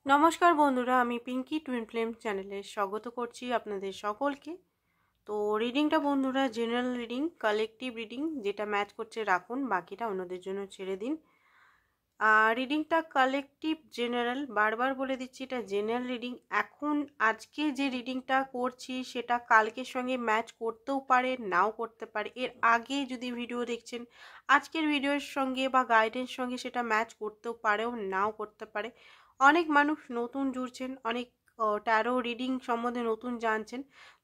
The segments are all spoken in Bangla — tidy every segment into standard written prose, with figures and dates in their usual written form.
নমস্কার বন্ধুরা, আমি পিঙ্কি টুইন ফ্লেম চ্যানেলে স্বাগত করছি আপনাদের সকলকে। তো রিডিংটা বন্ধুরা জেনারেল রিডিং, কালেকটিভ রিডিং, যেটা ম্যাচ করছে রাখুন, বাকিটা অন্যদের জন্য ছেড়ে দিন। রিডিংটা কালেকটিভ জেনারেল, বারবার বলে দিচ্ছি এটা জেনারেল রিডিং। এখন আজকে যে রিডিংটা করছি সেটা কালকের সঙ্গে ম্যাচ করতেও পারে, নাও করতে পারে। এর আগে যদি ভিডিও দেখছেন আজকের ভিডিওর সঙ্গে বা গাইডের সঙ্গে সেটা ম্যাচ করতেও পারেও, নাও করতে পারে। অনেক মানুষ নতুন জুড়ছেন, অনেক ট্যারো রিডিং সম্বন্ধে নতুন জানছেন।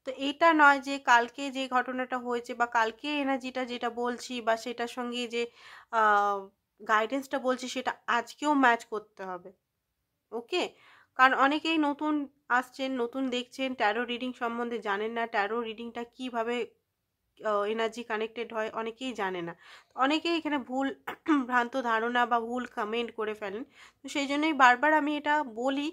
তো এটা নয় যে কালকে যে ঘটনাটা হয়েছে বা কালকে এনার্জিটা যেটা বলছি বা সেটার সঙ্গে যে গাইডেন্সটা বলছি সেটা আজকেও ম্যাচ করতে হবে। ওকে, কারণ অনেকেই নতুন আসছেন, নতুন দেখছেন, ট্যারো রিডিং সম্বন্ধে জানেন না, ট্যারো রিডিংটা কিভাবে এনার্জি কানেক্টেড হয় অনেকেই জানে না। অনেকেই এখানে ভুল ভ্রান্ত ধারণা বা ভুল কমেন্ট করে ফেলেন। তো সেই জন্যই বারবার আমি এটা বলি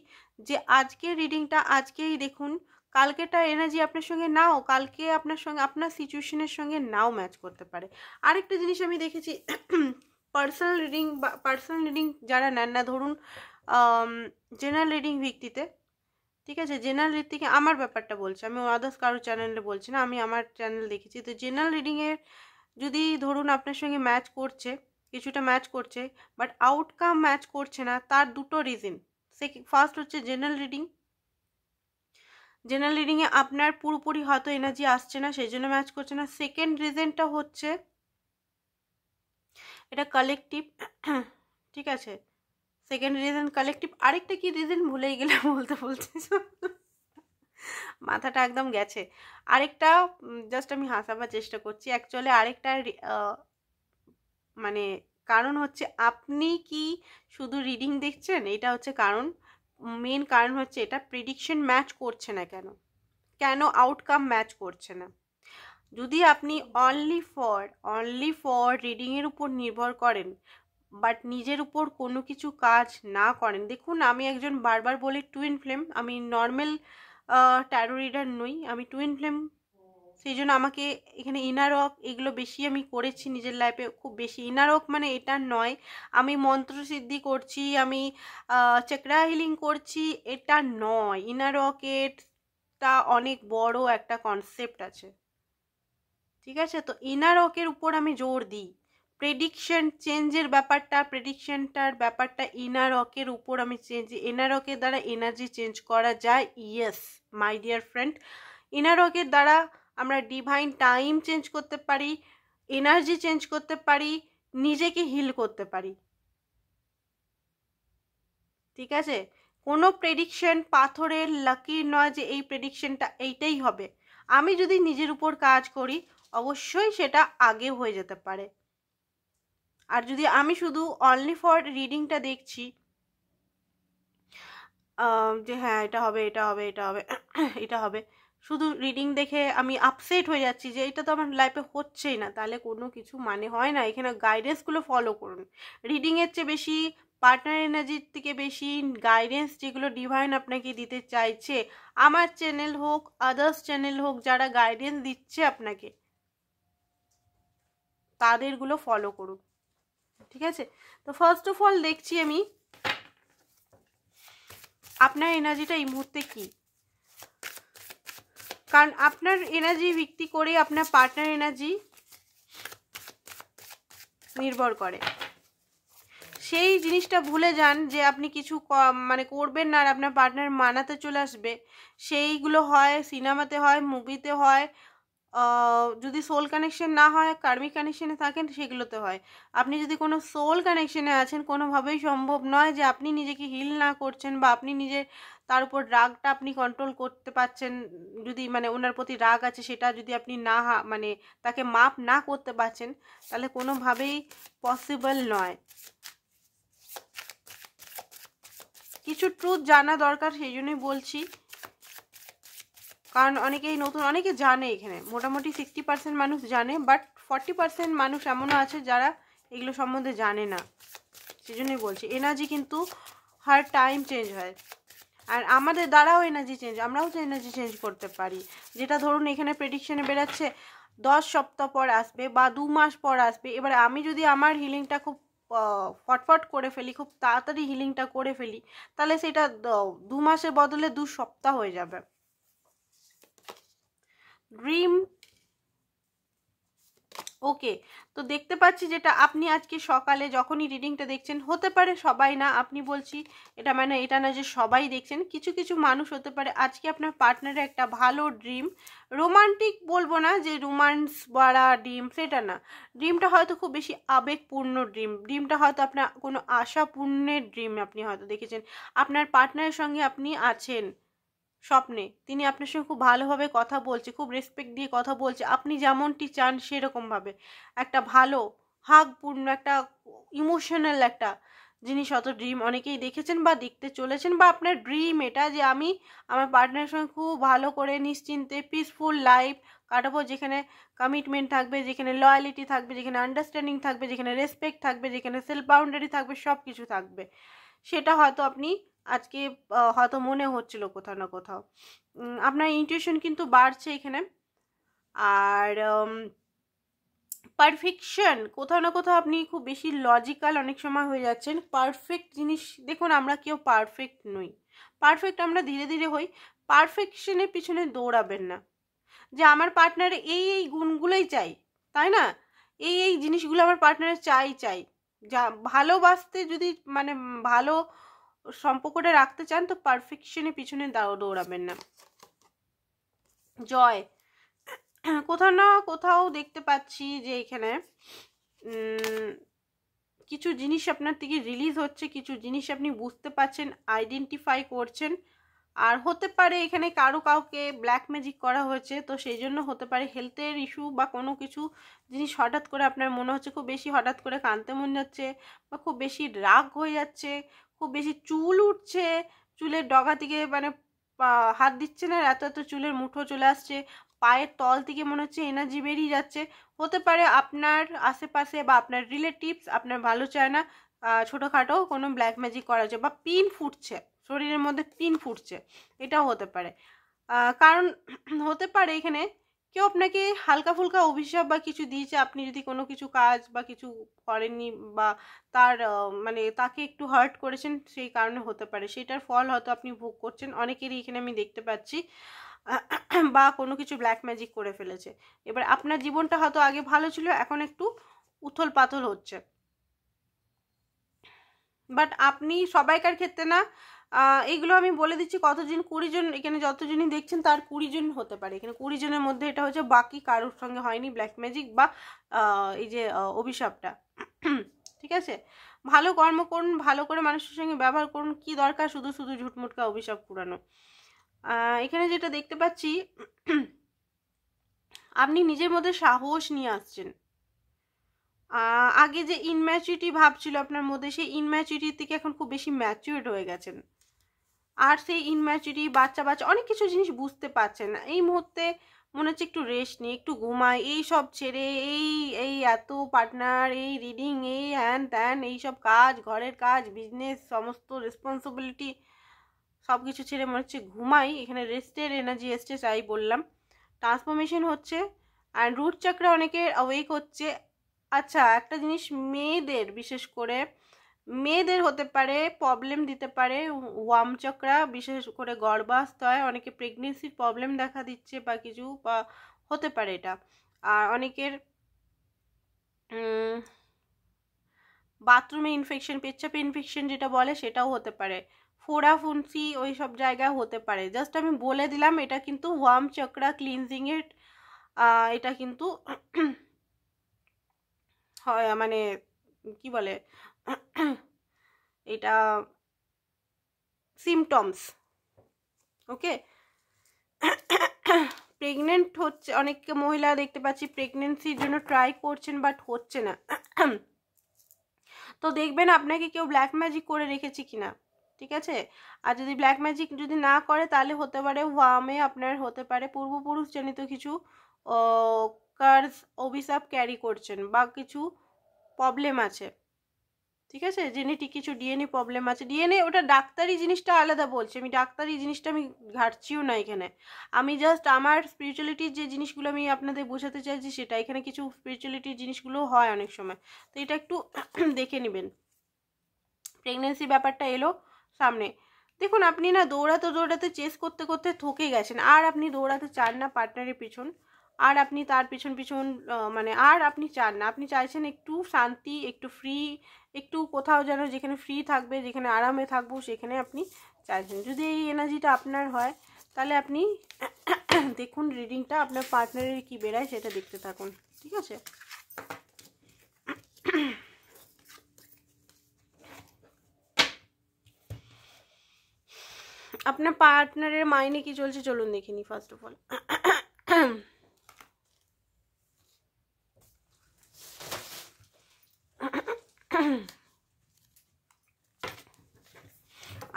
যে আজকের রিডিংটা আজকেই দেখুন, কালকেটা এনার্জি আপনার সঙ্গে নাও, কালকে আপনার সঙ্গে আপনার সিচুয়েশনের সঙ্গে নাও ম্যাচ করতে পারে। আরেকটা জিনিস আমি দেখেছি, পার্সোনাল রিডিং যারা নেন না, ধরুন জেনারেল রিডিং ভিত্তিতে, ঠিক আছে, জেনারেল রিড থেকে আমার ব্যাপারটা বলছি, আমি আদার্স কারোর চ্যানেলে বলছি না, আমি আমার চ্যানেল দেখেছি। তো জেনারেল রিডিংয়ের যদি ধরুন আপনার সঙ্গে ম্যাচ করছে, কিছুটা ম্যাচ করছে, বাট আউটকাম ম্যাচ করছে না, তার দুটো রিজন। ফার্স্ট হচ্ছে জেনারেল রিডিংয়ে আপনার পুরোপুরি হয়তো এনার্জি আসছে না, সেই জন্য ম্যাচ করছে না। সেকেন্ড রিজনটা হচ্ছে এটা কালেকটিভ, ঠিক আছে, সেকেন্ড রিজন কালেকটিভ। আরেকটা কি রিজন ভুলেই গেলে বলতে মাথাটা একদম গেছে। আরেকটা জাস্ট আমি হাসাবার চেষ্টা করছি, অ্যাকচুয়ালি আরেকটা মানে কারণ হচ্ছে আপনি কি শুধু রিডিং দেখছেন, এটা হচ্ছে কারণ। মেন কারণ হচ্ছে এটা প্রেডিকশন ম্যাচ করছে না, কেন আউটকাম ম্যাচ করছে না। যদি আপনি অনলি ফর রিডিংয়ের উপর নির্ভর করেন বাট নিজের উপর কোনো কিছু কাজ না করেন, দেখুন আমি একজন বারবার বলি টুইন ফ্লেম, আমি নর্মাল ট্যারো রিডার নই, আমি টুইন ফ্লেম। সেই জন্য আমাকে এখানে ইনার ওয়ার্ক এগুলো বেশি আমি করেছি নিজের লাইফে, খুব বেশি। ইনার ওয়ার্ক মানে এটা নয় আমি মন্ত্রসিদ্ধি করছি, আমি চক্রা হিলিং করছি, এটা নয়। ইনার ওয়ার্কেরটা অনেক বড় একটা কনসেপ্ট আছে, ঠিক আছে। তো ইনার ওয়ার্কের উপর আমি জোর দিই, প্রেডিকশন চেঞ্জের ব্যাপারটা ইনার ওয়ার্কের উপর আমি ইনার ওয়ার্কের দ্বারা এনার্জি চেঞ্জ করা যায়। Yes my dear friend, inner ওয়ার্কের দ্বারা আমরা ডিভাইন টাইম চেঞ্জ করতে পারি, এনার্জি চেঞ্জ করতে পারি, নিজেকে হিল করতে পারি, ঠিক আছে। কোনো প্রেডিকশন পাথরের লাকির নয় যে এই প্রেডিকশনটা এইটাই হবে। আমি যদি নিজের উপর কাজ করি অবশ্যই সেটা আগে হয়ে যেতে পারে। আর যদি আমি শুধু অনলি ফর রিডিংটা দেখছি যে হ্যাঁ এটা হবে এটা হবে এটা হবে এটা হবে, শুধু রিডিং দেখে আমি আপসেট হয়ে যাচ্ছি যে এটা তো আমার লাইফে হচ্ছেই না, তাহলে কোনো কিছু মানে হয় না। এখানে গাইডেন্সগুলো ফলো করুন। রিডিংয়ের চেয়ে বেশি, পার্টনার এনার্জির থেকে বেশি গাইডেন্স যেগুলো ডিভাইন আপনাকে দিতে চাইছে, আমার চ্যানেল হোক আদার্স চ্যানেল হোক, যারা গাইডেন্স দিচ্ছে আপনাকে তাদেরগুলো ফলো করুন, ঠিক আছে। তো ফার্স্ট অফ অল দেখছি আমি আপনার এনার্জিটা এই মুহূর্তে কি, কারণ আপনার এনার্জি ভিত্তি করে আপনার পার্টনার এনার্জি নির্ভর করে। সেই জিনিসটা ভুলে যান যে আপনি কিছু মানে করবেন না আর আপনার পার্টনার মানাতে চলে আসবে। সেইগুলো হয় সিনেমাতে, হয় মুভিতে, হয় যদি সোল কানেকশন না হয়, কার্মিক কানেকশনে থাকেন সেগুলোতে হয়। আপনি যদি কোনো সোল কানেকশনে আছেন, কোনোভাবেই সম্ভব নয় যে আপনি নিজেকে হিল না করছেন বা আপনি নিজের তার উপর রাগটা আপনি কন্ট্রোল করতে পারছেন, যদি মানে ওনার প্রতি রাগ আছে সেটা যদি আপনি না মানে তাকে মাপ না করতে পারছেন, তাহলে কোনোভাবেই পসিবল নয়। কিছু ট্রুথ জানা দরকার, সেই জন্যই বলছি, কারণ অনেকেই নতুন, অনেকে জানে, এখানে মোটামুটি 60% মানুষ জানে, বাট 40% মানুষ এমনও আছে যারা এগুলো সম্বন্ধে জানে না। সেই জন্যই বলছি এনার্জি কিন্তু হার টাইম চেঞ্জ হয়, আর আমাদের দ্বারাও এনার্জি চেঞ্জ, আমরাও তো এনার্জি চেঞ্জ করতে পারি। যেটা ধরুন এখানে প্রেডিকশনে বেরাচ্ছে 10 সপ্তাহ পর আসবে বা 2 মাস পর আসবে। এবার আমি যদি আমার হিলিংটা খুব ফটফট করে ফেলি, খুব তাড়াতাড়ি হিলিংটা করে ফেলি, তাহলে সেটা 2 মাসের বদলে 2 সপ্তাহ হয়ে যাবে। ড্রিম ওকে, তো দেখতে পাচ্ছি যেটা আপনি আজকে সকালে যখনই রিডিংটা দেখছেন, হতে পারে সবাই না, আপনি বলছি এটা মানে এটা না যে সবাই দেখছেন, কিছু কিছু মানুষ হতে পারে আজকে আপনার পার্টনারের একটা ভালো ড্রিম, রোমান্টিক বলবো না যে রোমান্স বাড়া ড্রিম, সেটা না, ড্রিমটা হয়তো খুব বেশি আবেগপূর্ণ ড্রিমটা হয়তো আপনার কোনো আশাপূর্ণের ড্রিম আপনি হয়তো দেখেছেন, আপনার পার্টনারের সঙ্গে আপনি আছেন স্বপ্নে, তিনি আপনার সঙ্গে খুব ভালোভাবে কথা বলছে, খুব রেসপেক্ট দিয়ে কথা বলছে, আপনি যেমনটি চান সেরকমভাবে একটা ভালো হাগপূর্ণ একটা ইমোশনাল একটা জিনিস হয়তো ড্রিম অনেকেই দেখেছেন বা দেখতে চলেছেন, বা আপনার ড্রিম এটা যে আমি আমার পার্টনারের সঙ্গে খুব ভালো করে নিশ্চিন্তে পিসফুল লাইফ কাটাবো, যেখানে কমিটমেন্ট থাকবে, যেখানে লয়ালিটি থাকবে, যেখানে আন্ডারস্ট্যান্ডিং থাকবে, যেখানে রেসপেক্ট থাকবে, যেখানে সেলফ বাউন্ডারি থাকবে, সব কিছু থাকবে, সেটা হয়তো আপনি আজকে হয়তো মনে হচ্ছিল কোথাও না কোথাও। আপনার ইনটিউশন কিন্তু বাড়ছে এখানে। আর পারফেকশন কোথাও না কোথাও আপনি খুব বেশি লজিক্যাল অনেক সময় হয়ে যাচ্ছেন, পারফেক্ট জিনিস দেখুন, আমরা কেউ পারফেক্ট নই, পারফেক্ট আমরা ধীরে ধীরে হই, পারফেকশনের পিছনে দৌড়াবেন না, যে আমার পার্টনার এই এই গুণগুলোই চাই, তাই না, এই এই জিনিসগুলো আমার পার্টনারের চাই, যা ভালোবাসতে যদি মানে ভালো সম্পর্কটা রাখতে চান তো পারফেকশনের পিছনে দৌড়াবেন না। জয় কোথাও না কোথাও দেখতে পাচ্ছি যে এখানে কিছু জিনিস আপনার থেকে রিলিজ হচ্ছে, কিছু জিনিস আপনি বুঝতে পারছেন, আইডেন্টিফাই করছেন, আর হতে পারে এখানে কাউকে ব্ল্যাক ম্যাজিক করা হয়েছে, তো সেই জন্য হতে পারে হেলথের ইস্যু বা কোনো কিছু জিনিস হঠাৎ করে আপনার মনে হচ্ছে, খুব বেশি হঠাৎ করে কাঁদতে মন যাচ্ছে, বা খুব বেশি রাগ হয়ে যাচ্ছে, খুব বেশি চুল উঠছে, চুলের ডগা থেকে মানে হাত দিচ্ছে না, এত এত চুলের মুঠো চলে আসছে, পায়ের তল থেকে মনে হচ্ছে এনার্জি বেরিয়ে যাচ্ছে, হতে পারে আপনার আশেপাশে বা আপনার রিলেটিভস আপনার ভালো চায় না, ছোটোখাটো কোনো ব্ল্যাক ম্যাজিক করা যায়, বা পিন ফুটছে, শরীরের মধ্যে পিন ফুটছে, এটাও হতে পারে। কারণ হতে পারে এখানে কেউ আপনাকে হালকা ফুলকা অভিশাপ বা কিছু দিয়েছে, আপনি যদি কোনো কিছু কাজ বা কিছু করেননি, বা তার মানে তাকে একটু হার্ট করেছেন, সেই কারণে হতে পারে, সেটার ফল হয়তো আপনি ভোগ করছেন, অনেকেরই এখানে আমি দেখতে পাচ্ছি, বা কোনো কিছু ব্ল্যাক ম্যাজিক করে ফেলেছে, এবার আপনার জীবনটা হয়তো আগে ভালো ছিল, এখন একটু উথল পাথল হচ্ছে, বাট আপনি সবাইকার ক্ষেত্রে না, এইগুলো আমি বলে দিচ্ছি, কতজন 20 জন এখানে যতজনই দেখছেন তার 20 জন হতে পারে, এখানে 20 জনের মধ্যে এটা হচ্ছে, বাকি কারোর সঙ্গে হয়নি ব্ল্যাক ম্যাজিক বা এই যে অভিশাপটা, ঠিক আছে, ভালো কর্ম করুন, ভালো করে মানুষের সঙ্গে ব্যবহার করুন, কি দরকার শুধু শুধু ঝুটমুটকা অভিশাপ কুড়ানো। এখানে যেটা দেখতে পাচ্ছি আপনি নিজের মধ্যে সাহস নিয়ে আসছেন, আগে যে ইনম্যাচুরিটি ভাব ছিল আপনার মধ্যে, সেই ইনম্যাচুরিটি থেকে এখন খুব বেশি ম্যাচিউরড হয়ে গেছেন, আর সেই ইনম্যাচুরিটি বাচ্চা অনেক কিছু জিনিস বুঝতে পারছেন না, এই মুহূর্তে মনে হচ্ছে একটু রেস্ট নিই, একটু ঘুমাই, এই সব ছেড়ে এই এই এত পার্টনার, এই রিডিং, এই হ্যান ত্যান, এইসব কাজ, ঘরের কাজ, বিজনেস, সমস্ত রেসপন্সিবিলিটি সব কিছু ছেড়ে মনে হচ্ছে ঘুমাই, এখানে রেস্টের এনার্জি এসছে, তাই বললাম, ট্রান্সফরমেশন হচ্ছে, অ্যান্ড রুট চক্রে অনেকের অ্যাওয়েক হচ্ছে। আচ্ছা, একটা জিনিস মেয়েদের, বিশেষ করে মেয়েদের হতে পারে প্রবলেম দিতে পারে, ওয়াম চক্রা, বিশেষ করে গর্ভাবস্থায় অনেকে প্রেগনেন্সির প্রবলেম দেখা দিচ্ছে বা কিছু, বা হতে পারে এটা, আর অনেকের বাথরুমে ইনফেকশন, পেচ্ছাপে ইনফেকশন যেটা বলে সেটাও হতে পারে, ফোড়া ফুন্সি ওই সব জায়গায় হতে পারে, জাস্ট আমি বলে দিলাম, এটা কিন্তু ওয়াম চক্রা ক্লিনজিংয়ের এটা কিন্তু হয়, মানে কি বলে এটা সিমটমস, ওকে। প্রেগনেন্ট হচ্ছে, অনেক মহিলা দেখতে পাচ্ছি প্রেগনেন্সির জন্য ট্রাই করছেন বাট হচ্ছে না, তো দেখবেন আপনাকে কেউ ব্ল্যাক ম্যাজিক করে রেখেছে কিনা, ঠিক আছে, আর যদি ব্ল্যাক ম্যাজিক যদি না করে তাহলে হতে পারে ওয়ামে আপনার হতে পারে পূর্বপুরুষ জনিত কিছু কার্স অভিশাপ ক্যারি করছেন, বা কিছু প্রবলেম আছে, ঠিক আছে, জেনেটিক কিছু ডিএনএ প্রবলেম আছে। ডিএনএ ওটা ডাক্তারি জিনিসটা আলাদা বলছে, আমি ডাক্তারি জিনিসটা আমি ঘাটছিও না এখানে। আমি জাস্ট আমার স্পিরিচুয়ালিটির যে জিনিসগুলো আমি আপনাদের বোঝাতে চাইছি সেটা। এখানে কিছু স্পিরিচুয়ালিটির জিনিসগুলো হয় অনেক সময়, তো এটা একটু দেখে নেবেন। প্রেগনেন্সি ব্যাপারটা এলো সামনে, দেখুন আপনি না দৌড়াতে দৌড়াতে চেস করতে করতে থকে গেছেন, আর আপনি দৌড়াতে চান না পার্টনারের পিছন, আর আপনি তার পিছন পিছন মানে আর আপনি চান না, আপনি চাইছেন একটু শান্তি, একটু ফ্রি, একটু কোথাও যেন যেখানে ফ্রি থাকবে, যেখানে আরামে থাকবো সেখানে আপনি চাইছেন। যদি এই এনার্জিটা আপনার হয় তাহলে আপনি দেখুন রিডিংটা আপনার পার্টনারের কি বেরায় সেটা দেখতে থাকুন, ঠিক আছে। আপনার পার্টনারের মাইনে কি চলছে চলুন দেখিনি ফার্স্ট অফ অল।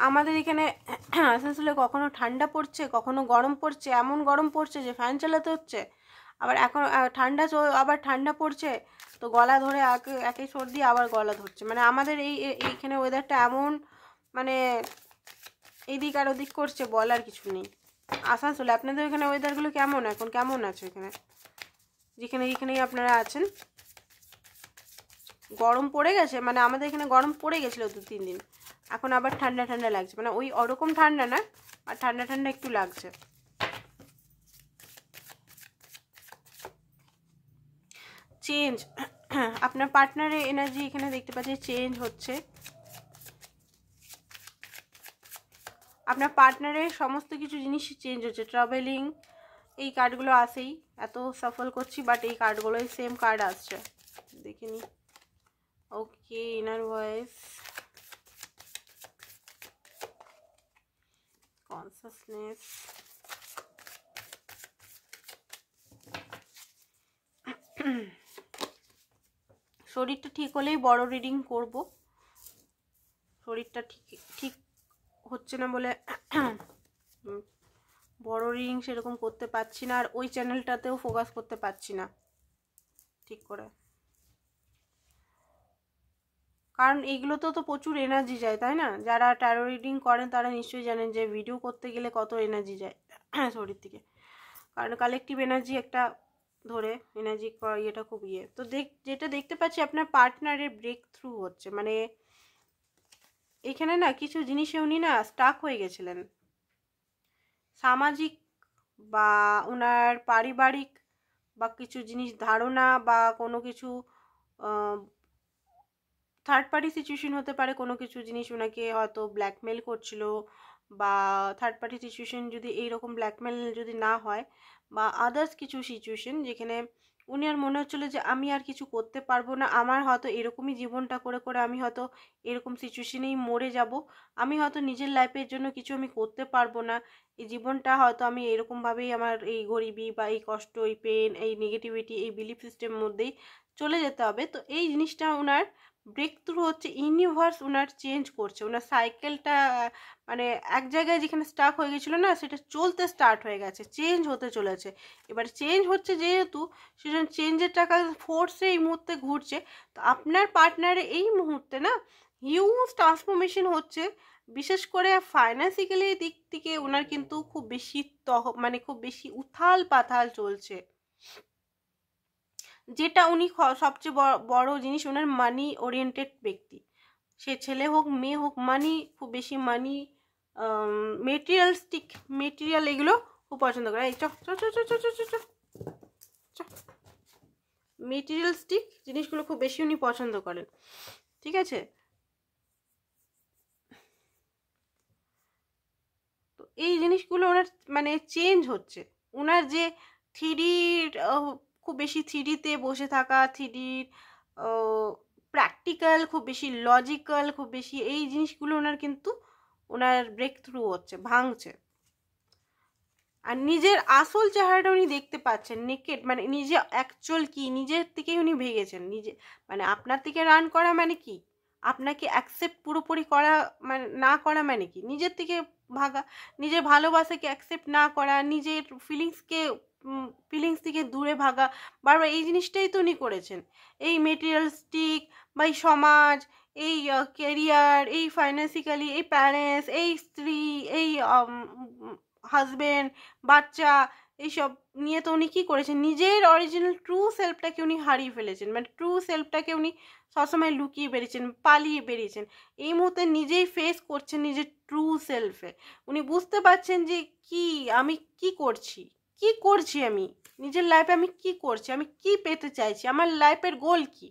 আমাদের এখানে আসানসোলে কখনো ঠান্ডা পড়ছে, কখনো গরম পড়ছে, এমন গরম পড়ছে যে ফ্যান চালাতে হচ্ছে। আবার এখন আবার ঠান্ডা পড়ছে, তো গলা ধরে একে সর্দি আবার গলা ধরছে। মানে আমাদের এইখানে ওয়েদারটা এমন, মানে এদিক আর ওদিক করছে, বলার কিছু নেই। আসানসোলে আপনাদের এখানে ওয়েদারগুলো কেমন, এখন কেমন আছে এখানে, যেখানেই আপনারা আছেন? গরম পড়ে গেছে, মানে আমাদের এখানে গরম পড়ে গেছিলো 2-3 দিন, এখন আবার ঠান্ডা ঠান্ডা লাগছে, মানে ওই ওরকম ঠান্ডা না, আর ঠান্ডা ঠান্ডা একটু লাগছে। চেঞ্জ, আপনার পার্টনারের এনার্জি এখানে দেখতে পাচ্ছি চেঞ্জ হচ্ছে। আপনার পার্টনারের সমস্ত কিছু জিনিস চেঞ্জ হচ্ছে, ট্রাভেলিং, এই কার্ডগুলো আসেই, এত সফল করছি বাট এই কার্ডগুলোই সেম কার্ড আসছে, দেখিনি। ওকে, ইনার ভয়েস, কনসাসনেস, শরীরটা ঠিক হলেই বড় রিডিং করব, শরীরটা ঠিক হচ্ছে না বলে বড় রিডিং সেরকম করতে পারছি না, আর ওই চ্যানেলটাতেও ফোকাস করতে পারছি না ঠিক করে, কারণ এইগুলোতেও তো প্রচুর এনার্জি যায়, তাই না? যারা ট্যারো রিডিং করেন তারা নিশ্চয়ই জানেন যে ভিডিও করতে গেলে কত এনার্জি যায় শরীর থেকে, কারণ কালেকটিভ এনার্জি একটা ধরে এনার্জি ইয়েটা খুব ইয়ে। তো যেটা দেখতে পাচ্ছি আপনার পার্টনারের ব্রেক থ্রু হচ্ছে, মানে এখানে না কিছু জিনিসে উনি না স্টাক হয়ে গেছিলেন, সামাজিক বা ওনার পারিবারিক বা কিছু জিনিস ধারণা বা কোনো কিছু থার্ড পার্টি সিচুয়েশন হতে পারে, কোনো কিছু জিনিস ওনাকে হয়তো ব্ল্যাকমেল করছিল, বা থার্ড পার্টি সিচুয়েশন যদি এইরকম ব্ল্যাকমেল যদি না হয়, বা আদার্স কিছু সিচুয়েশন যেখানে উনি আর মনে হচ্ছিলো যে আমি আর কিছু করতে পারবো না, আমার হয়তো এরকমই জীবনটা করে করে আমি হয়তো এরকম সিচুয়েশনেই মরে যাব, আমি হয়তো নিজের লাইফের জন্য কিছু আমি করতে পারবো না, এই জীবনটা হয়তো আমি এরকমভাবেই আমার এই গরিবি বা এই কষ্ট, এই পেন, এই নেগেটিভিটি, এই বিলিফ সিস্টেমের মধ্যেই চলে যেতে হবে। তো এই জিনিসটা ওনার ব্রেক থ্রু হচ্ছে, ইউনিভার্স ওনার চেঞ্জ করছে, ওনার সাইকেলটা মানে এক জায়গায় যেখানে স্টাক হয়ে গেছিলো না, সেটা চলতে স্টার্ট হয়ে গেছে, চেঞ্জ হতে চলেছে। এবার চেঞ্জ হচ্ছে যেহেতু, সেজন্য চেঞ্জের টাকা ফোর্সে এই মুহূর্তে ঘুরছে। তো আপনার পার্টনারে এই মুহূর্তে না হিউজ ট্রান্সফরমেশন হচ্ছে, বিশেষ করে ফাইন্যান্সিক্যালি দিক থেকে ওনার কিন্তু খুব বেশি মানে খুব বেশি উথাল পাথাল চলছে, যেটা উনি সবচেয়ে বড় জিনিস, ওনার মানি ওরিয়েন্টেড ব্যক্তি, সে ছেলে হোক মেয়ে হোক, মানি খুব বেশি, মানি মেটেরিয়াল এগুলো খুব পছন্দ করে। এই মেটেরিয়ালস্টিক জিনিসগুলো খুব বেশি উনি পছন্দ করেন, ঠিক আছে। তো এই জিনিসগুলো ওনার মানে চেঞ্জ হচ্ছে, ওনার যে থ্রিডির খুব বেশি থ্রিডিতে বসে থাকা, থ্রিডির প্র্যাকটিক্যাল, খুব বেশি লজিক্যাল, খুব বেশি এই জিনিসগুলো ওনার কিন্তু ওনার ব্রেক থ্রু হচ্ছে, ভাঙছে। আর নিজের আসল চেহারাটা উনি দেখতে পাচ্ছেন, নেকেড, মানে নিজে অ্যাকচুয়াল কি, নিজের থেকেই উনি ভেগেছেন। নিজে মানে আপনার থেকে রান করা মানে কি, আপনাকে অ্যাকসেপ্ট পুরোপুরি করা মানে না করা মানে কি, নিজের থেকে ভাগা, নিজের ভালোবাসাকে অ্যাকসেপ্ট না করা, নিজের ফিলিংস থেকে দূরে ভাগা, বারবার এই জিনিসটাই তো উনি করেছেন। এই মেটেরিয়ালিস্টিক বা এই সমাজ, এই কেরিয়ার, এই ফাইন্যান্সিক্যালি, এই প্যারেন্টস, এই স্ত্রী, এই হাজবেন্ড, বাচ্চা, এইসব নিয়ে তো উনি কী করেছেন, নিজের অরিজিনাল ট্রু সেলফটাকে উনি হারিয়ে ফেলেছেন। মানে ট্রু সেলফটাকে উনি সবসময় লুকিয়ে বেরিয়েছেন, পালিয়ে বেরিয়েছেন। এই মুহূর্তে নিজেই ফেস করছেন নিজের ট্রু সেলফে। উনি বুঝতে পারছেন যে আমি কি করছি আমি নিজের লাইফে, আমি কি করছি, আমি কি পেতে চাইছি, আমার লাইফের গোল কি,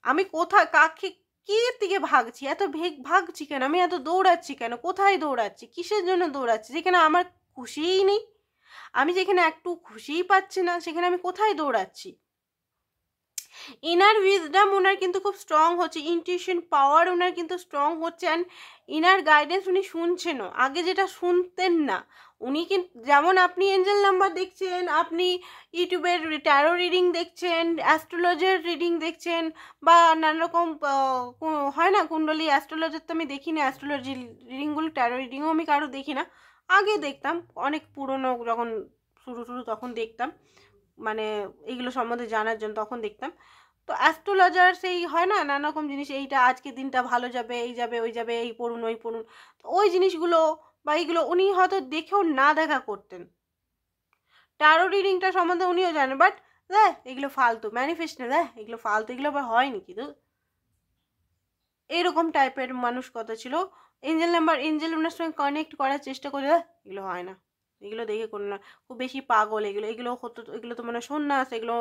আমি কোথায় কাকে কি দিকে ভাগছি, এত ভাগছি কেন, আমি এত দৌড়াচ্ছি কেন, কোথায় দৌড়াচ্ছি, কিসের জন্য দৌড়াচ্ছি, যেখানে আমার খুশিই নেই, আমি যেখানে একটু খুশিই পাচ্ছি না, সেখানে আমি কোথায় দৌড়াচ্ছি। ইনার উইজডম ওনার কিন্তু খুব স্ট্রং হচ্ছে, ইনটিউশন পাওয়ার ওনার কিন্তু স্ট্রং হচ্ছে, অ্যান্ড ইনার গাইডেন্স উনি শুনছেনও, আগে যেটা শুনতেন না। উনি কিন্তু যেমন আপনি এঞ্জেল নাম্বার দেখছেন, আপনি ইউটিউবের ট্যারো রিডিং দেখছেন, অ্যাস্ট্রোলজার রিডিং দেখছেন, বা নানা রকম হয় না কুণ্ডলী, অ্যাস্ট্রোলজার তো আমি দেখি না, অ্যাস্ট্রোলজি রিডিংগুলো, ট্যারো রিডিংও আমি কারো দেখি না। আগে দেখতাম, অনেক পুরনো যখন শুরু তখন দেখতাম, মানে এইগুলো সম্বন্ধে জানার জন্য তখন দেখতাম। তো অ্যাস্ট্রোলজার সেই হয় না নানা রকম জিনিস, এইটা আজকে দিনটা ভালো যাবে, এই যাবে ওই যাবে, এই পড়ুন ওই পড়ুন, ওই জিনিসগুলো বা এইগুলো উনি হয়তো দেখেও না দেখা করতেন। ট্যারো রিডিংটা সম্বন্ধে উনিও জানেন, বাট এগুলো ফালতু, ম্যানিফেস্টেশন এগুলো ফালতু, এগুলো আবার হয় নাকি তো, এইরকম টাইপের মানুষ কথা ছিল। এঞ্জেল নাম্বার, এঞ্জেল ওনার সঙ্গে কানেক্ট করার চেষ্টা করে, এগুলো হয় না, এগুলো দেখে কোনো না, খুব বেশি পাগল, এগুলো হতো, এগুলো তো মানে সন্ন্যাস, এগুলো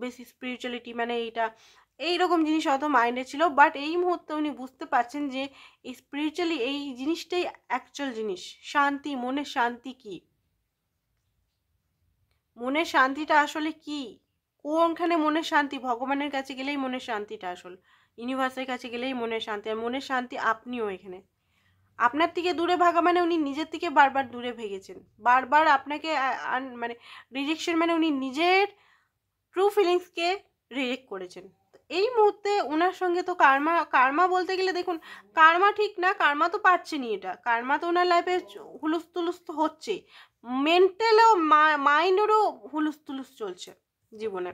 বেশি স্পিরিচুয়ালিটি, মানে এইরকম জিনিস হয়তো মাইন্ডে ছিল। বাট এই মুহূর্তে উনি বুঝতে পারছেন যে এই স্পিরিচুয়ালি এই জিনিসটাই অ্যাকচুয়াল জিনিস, শান্তি, মনের শান্তি কি, মনের শান্তিটা আসলে কি, কোনখানে মনের শান্তি, ভগবানের কাছে গেলেই মনের শান্তিটা আসল, ইউনিভার্সের কাছে গেলেই মনের শান্তি, আর মনের শান্তি আপনিও এখানে। আপনার থেকে দূরে ভাগা মানে উনি নিজের থেকে বারবার দূরে ভেগেছেন, বারবার আপনাকে মানে রিজেকশন, মানে উনি নিজের ট্রু ফিলিংসকে রিজেক্ট করেছেন। এই মুহূর্তে ওনার সঙ্গে তো কার্মা বলতে গেলে দেখুন, কার্মা ঠিক না, কার্মা তো পাচ্ছেনই, এটা কার্মা তো ওনার লাইফে হুলুস তুলুস তো হচ্ছে, মেন্টালও মাইন্ডেরও হুলুস তুলুস চলছে জীবনে।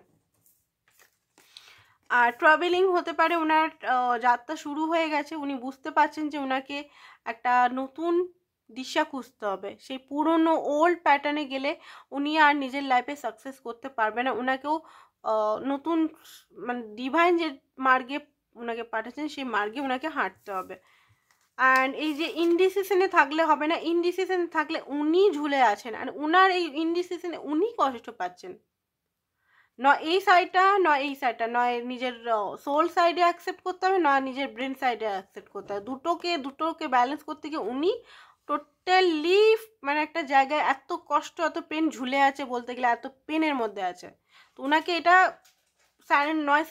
আর ট্রাভেলিং হতে পারে, ওনার যাত্রা শুরু হয়ে গেছে, উনি বুঝতে পারছেন যে ওনাকে একটা নতুন দিশা খুঁজতে হবে, সেই পুরনো ওল্ড প্যাটার্নে গেলে উনি আর নিজের লাইফে সাকসেস করতে পারবে না, ওনাকেও নতুন মানে ডিভাইন যে মার্গে ওনাকে পাঠাচ্ছেন সেই মার্গে ওনাকে হাঁটতে হবে। অ্যান্ড এই যে ইনডিসিশনে থাকলে হবে না, ইনডিসিশনে থাকলে উনি ঝুলে আছেন, আর ওনার এই ইনডিসিশনে উনি কষ্ট পাচ্ছেন, নয় এই সাইডটা নয় এই সাইডটা, নয় নিজের সোল সাইডে অ্যাকসেপ্ট করতে হবে, নয় নিজের ব্রেন সাইডে অ্যাকসেপ্ট করতে হবে, দুটোকে ব্যালেন্স করতে গিয়ে উনি টোটালি মানে একটা জায়গায় এত কষ্ট, এত পেন ঝুলে আছে, বলতে গেলে এত পেনের মধ্যে আছে। তো ওনাকে এটা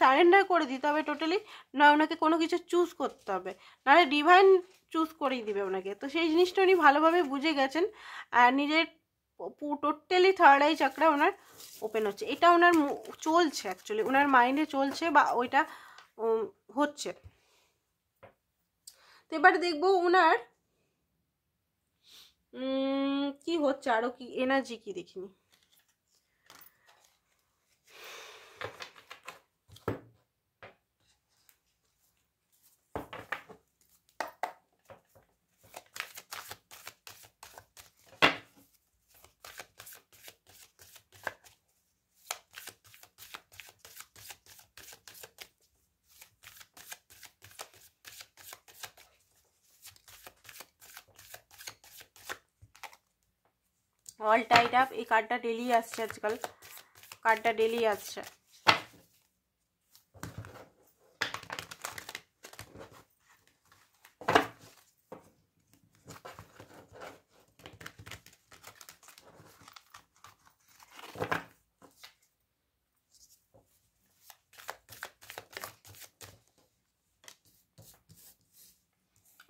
সারেন্ডার করে দিতে হবে টোটালি, নয় ওনাকে কোনো কিছু চুজ করতে হবে, নাহলে ডিভাইন চুজ করেই দিবে ওনাকে। তো সেই জিনিসটা উনি ভালোভাবে বুঝে গেছেন, আর নিজের টোটালি থার্ড আই চাকরা ওনার ওপেন হচ্ছে, এটা ওনার চলছে, অ্যাকচুয়ালি ওনার মাইন্ডে চলছে, বা ওইটা হচ্ছে। তো এবারে দেখবো ওনার কি হচ্ছে, আরো কি এনার্জি কি দেখিনি। অল টাইড আপ, এই কার্ডটা ডেলি আসছে আজকাল, কার্ডটা ডেলি আসছে।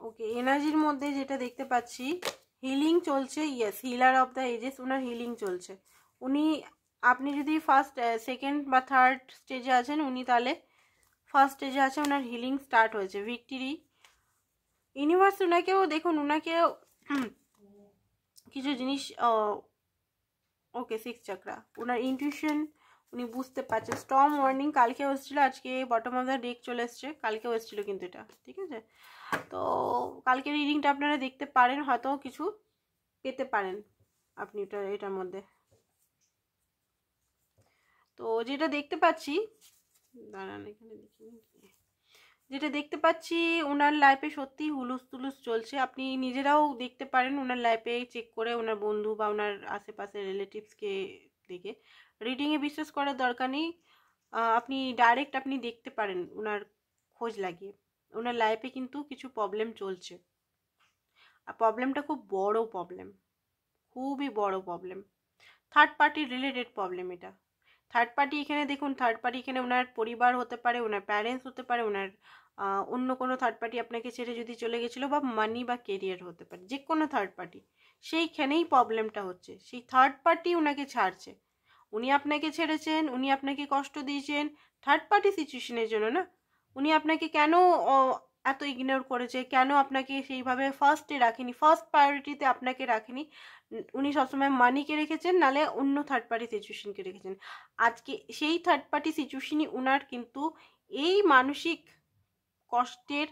ওকে, এনার্জির মধ্যে যেটা দেখতে পাচ্ছি, হিলিং চলছে, yes, healer of the ages, ওনার হিলিং চলছে। উনি, আপনি যদি ফার্স্ট সেকেন্ড বা থার্ড স্টেজে আছেন, উনি তাহলে ফার্স্ট স্টেজে আছে, ওনার হিলিং স্টার্ট হয়েছে, ভিক্টরি। ইউনিভার্স ওনাকেও দেখুন, ওনাকেও কিছু জিনিস, ওকে, 6 চাকরা, ওনার ইনটিউশন, উনি বুঝতে পারছে। স্টর্ম ওয়ার্নিং কালকেও এসেছিলো, আজকে বটম অফ দ্য ডেক চলে এসছে, কালকেও এসেছিলো কিন্তু এটা, ঠিক আছে। তো কালকে রিডিংটা আপনারা দেখতে পারেন, হয়তো কিছু পেতে পারেন আপনি এটার মধ্যে। তো যেটা দেখতে পাচ্ছি, দাঁড়ান এখানে দেখি, যেটা দেখতে পাচ্ছি ওনার লাইফে সত্যি হুলুস তুলুস চলছে। আপনি নিজেরাও দেখতে পারেন ওনার লাইফে, চেক করে ওনার বন্ধু বা ওনার আশেপাশের রিলেটিভসকে দেখে। রিডিংয়ে বিশ্বাস করার দরকার নেই, আপনি ডাইরেক্ট আপনি দেখতে পারেন ওনার খোঁজ লাগিয়ে। ওনার লাইফে কিন্তু কিছু প্রবলেম চলছে, আর প্রবলেমটা খুব বড় প্রবলেম, খুবই বড় problem, third party related problem এটা। থার্ড পার্টি এখানে দেখুন, থার্ড পার্টি এখানে ওনার পরিবার হতে পারে, ওনার প্যারেন্টস হতে পারে, ওনার অন্য কোনো থার্ড পার্টি আপনাকে ছেড়ে যদি চলে গেছিলো, বা মানি বা কেরিয়ার হতে পারে, যে কোনো থার্ড পার্টি। সেইখানেই প্রবলেমটা হচ্ছে, সেই থার্ড পার্টি ওনাকে ছাড়ছে। উনি আপনাকে ছেড়েছেন, উনি আপনাকে কষ্ট দিয়েছেন থার্ড পার্টি সিচুয়েশনের জন্য না। উনি আপনাকে কেন এত ইগনোর করেছে, কেন আপনাকে সেইভাবে ফার্স্টে রাখেনি, ফার্স্ট প্রায়োরিটিতে আপনাকে রাখেনি। উনি সবসময় মানিকে রেখেছেন, নালে অন্য থার্ড পার্টি সিচুয়েশনকে রেখেছেন। আজকে সেই থার্ড পার্টি সিচুয়েশনই উনার কিন্তু এই মানসিক কষ্টের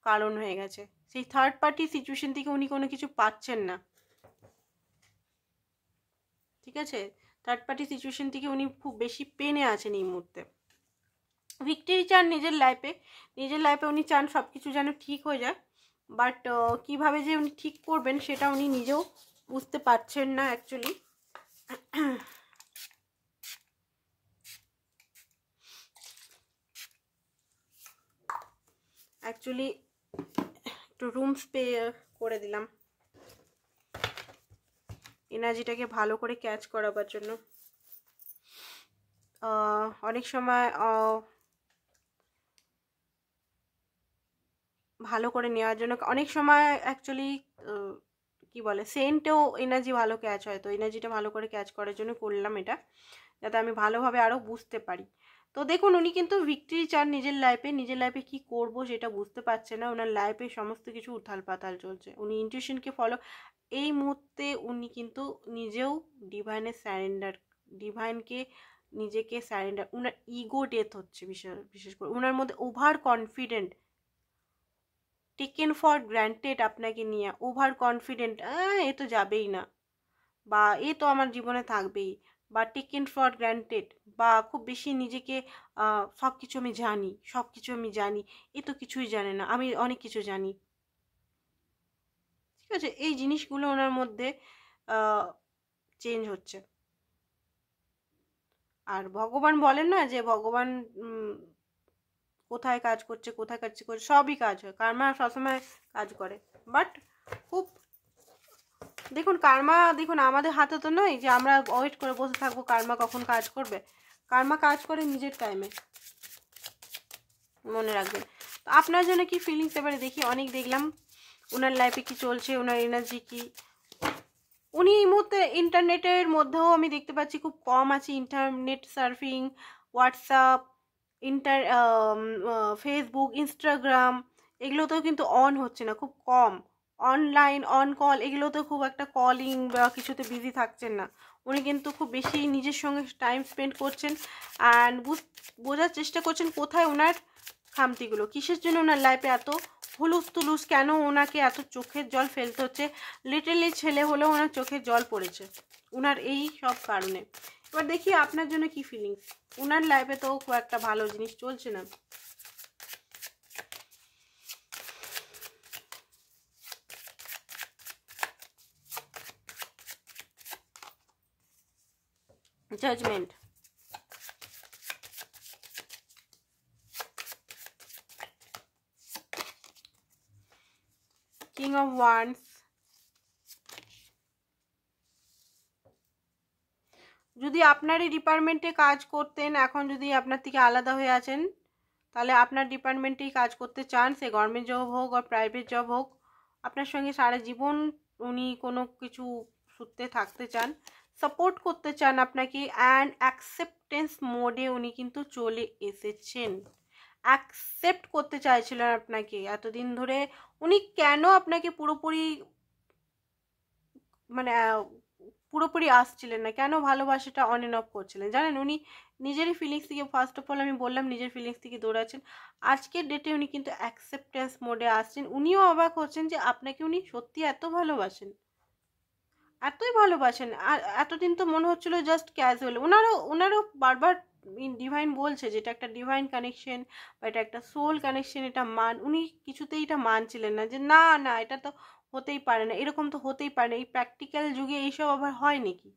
কারণ হয়ে গেছে। সেই থার্ড পার্টি সিচুয়েশন থেকে উনি কোনো কিছু পাচ্ছেন না, ঠিক আছে। থার্ড পার্টি সিচুয়েশন থেকে উনি খুব বেশি পেনে আছেন এই মুহূর্তে। ভিক্টরি চান নিজের লাইফে উনি চান সব কিছু যেন ঠিক হয়ে যায়, বাট কিভাবে যে উনি ঠিক করবেন সেটা উনি নিজেও বুঝতে পারছেন না অ্যাকচুয়ালি। একটু রুম স্প্রে করে দিলাম এনার্জিটাকে ভালো করে ক্যাচ করাবার জন্য। অনেক সময় ভালো করে নেওয়ার জন্য, অনেক সময় অ্যাকচুয়ালি কি বলে, সেন্টেও এনার্জি ভালো ক্যাচ হয়, তো এনার্জিটা ভালো করে ক্যাচ করার জন্য করলাম এটা, যাতে আমি ভালোভাবে আরও বুঝতে পারি। তো দেখুন উনি কিন্তু ভিক্টরি চান নিজের লাইফে কি করব সেটা বুঝতে পারছে না। ওনার লাইফে সমস্ত কিছু উথাল পাতাল চলছে, উনি ইনটিউশনকে ফলো, এই মুহূর্তে উনি কিন্তু নিজেও ডিভাইনকে নিজেকে স্যারেন্ডার, ওনার ইগো ডেথ হচ্ছে, বিশেষ করে ওনার মধ্যে over confident, taken for granted আপনাকে নিয়ে, ওভার কনফিডেন্ট, এ তো যাবেই না, বা এ তো আমার জীবনে থাকবেই, বা টেকেন ফর গ্র্যান্টেড, বা খুব বেশি নিজেকে সব কিছু আমি জানি, এ তো কিছুই জানে না, আমি অনেক কিছু জানি, ঠিক আছে। এই জিনিসগুলো ওনার মধ্যে চেঞ্জ হচ্ছে। আর ভগবান বলেন না যে ভগবান কোথায় কাজ করছে, সবই কাজ হয়, কার্মা সবসময় কাজ করে, বাট খুব দেখুন কার্মা, দেখুন আমাদের হাতে তো নয় যে আমরা ওয়েট করে বসে থাকবো কার্মা কখন কাজ করবে। কার্মা কাজ করে নিজের টাইমে, মনে রাখবেন। তো আপনার জন্য কি ফিলিংস এবারে দেখি, অনেক দেখলাম ওনার লাইফে কি চলছে, ওনার এনার্জি কি। উনি এই মুহূর্তে ইন্টারনেটের মধ্যেও আমি দেখতে পাচ্ছি খুব কম আছে, internet surfing, WhatsApp, Facebook, Instagram, এগুলোতেও কিন্তু অন হচ্ছে না, খুব কম। অনলাইন অন কল, এগুলোতেও খুব একটা কলিং বা কিছুতে বিজি থাকছেন না। উনি কিন্তু খুব বেশি নিজের সঙ্গে টাইম স্পেন্ড করছেন, অ্যান্ড বোঝার চেষ্টা করছেন কোথায় ওনার খামতিগুলো, কিসের জন্য ওনার লাইফে এত হুলুস তুলুস, কেন ওনাকে এত চোখের জল ফেলতে হচ্ছে। লিটারলি ছেলে হলেও ওনার চোখের জল পড়েছে ওনার এই সব কারণে। এবার দেখি আপনার জন্য কি ফিলিংস। ওনার লাইফে তো খুব একটা ভালো জিনিস চলছে না। জাজমেন্ট, কিং অফ ওয়ান্ডস, যদি আপনার এই ডিপার্টমেন্টে কাজ করতেন, এখন যদি আপনার থেকে আলাদা হয়ে আছেন, তাহলে আপনার ডিপার্টমেন্টেই কাজ করতে চান, সে গভর্নমেন্ট জব হোক আর প্রাইভেট জব হোক, আপনার সঙ্গে সারা জীবন উনি কোনো কিছু সূত্রে থাকতে চান, সাপোর্ট করতে চান আপনাকে, অ্যান্ড অ্যাকসেপ্টেন্স মোডে উনি কিন্তু চলে এসেছেন। অ্যাকসেপ্ট করতে চাইছিলেন আপনাকে এতদিন ধরে। উনি কেন আপনাকে পুরোপুরি মানে পুরোপুরি আসছিলেন না, কেন ভালোবাসাটা অন অ্যান্ড অফ করছিলেন জানেন। উনি নিজেরই ফিলিংস থেকে, ফার্স্ট অফ অল আমি বললাম নিজের ফিলিংস থেকে দৌড়াচ্ছেন। আজকের ডেটে উনি কিন্তু অ্যাকসেপ্টেন্স মোডে আসছেন। উনিও অবাক হচ্ছেন যে আপনাকে উনি সত্যি এত ভালোবাসেন, এতই ভালোবাসেন। আর এতদিন তো মনে হচ্ছিল জাস্ট ক্যাজুয়াল। ওনারও বারবার ডিভাইন বলছে যে এটা একটা ডিভাইন কানেকশন বা এটা একটা সোল কানেকশন, এটা উনি কিছুতেই এটা মানছিলেন না, যে না না এটা তো হতেই পারে না, এরকম তো হতেই পারে না, এই প্র্যাকটিক্যাল যুগে এইসব আবার হয় নাকি,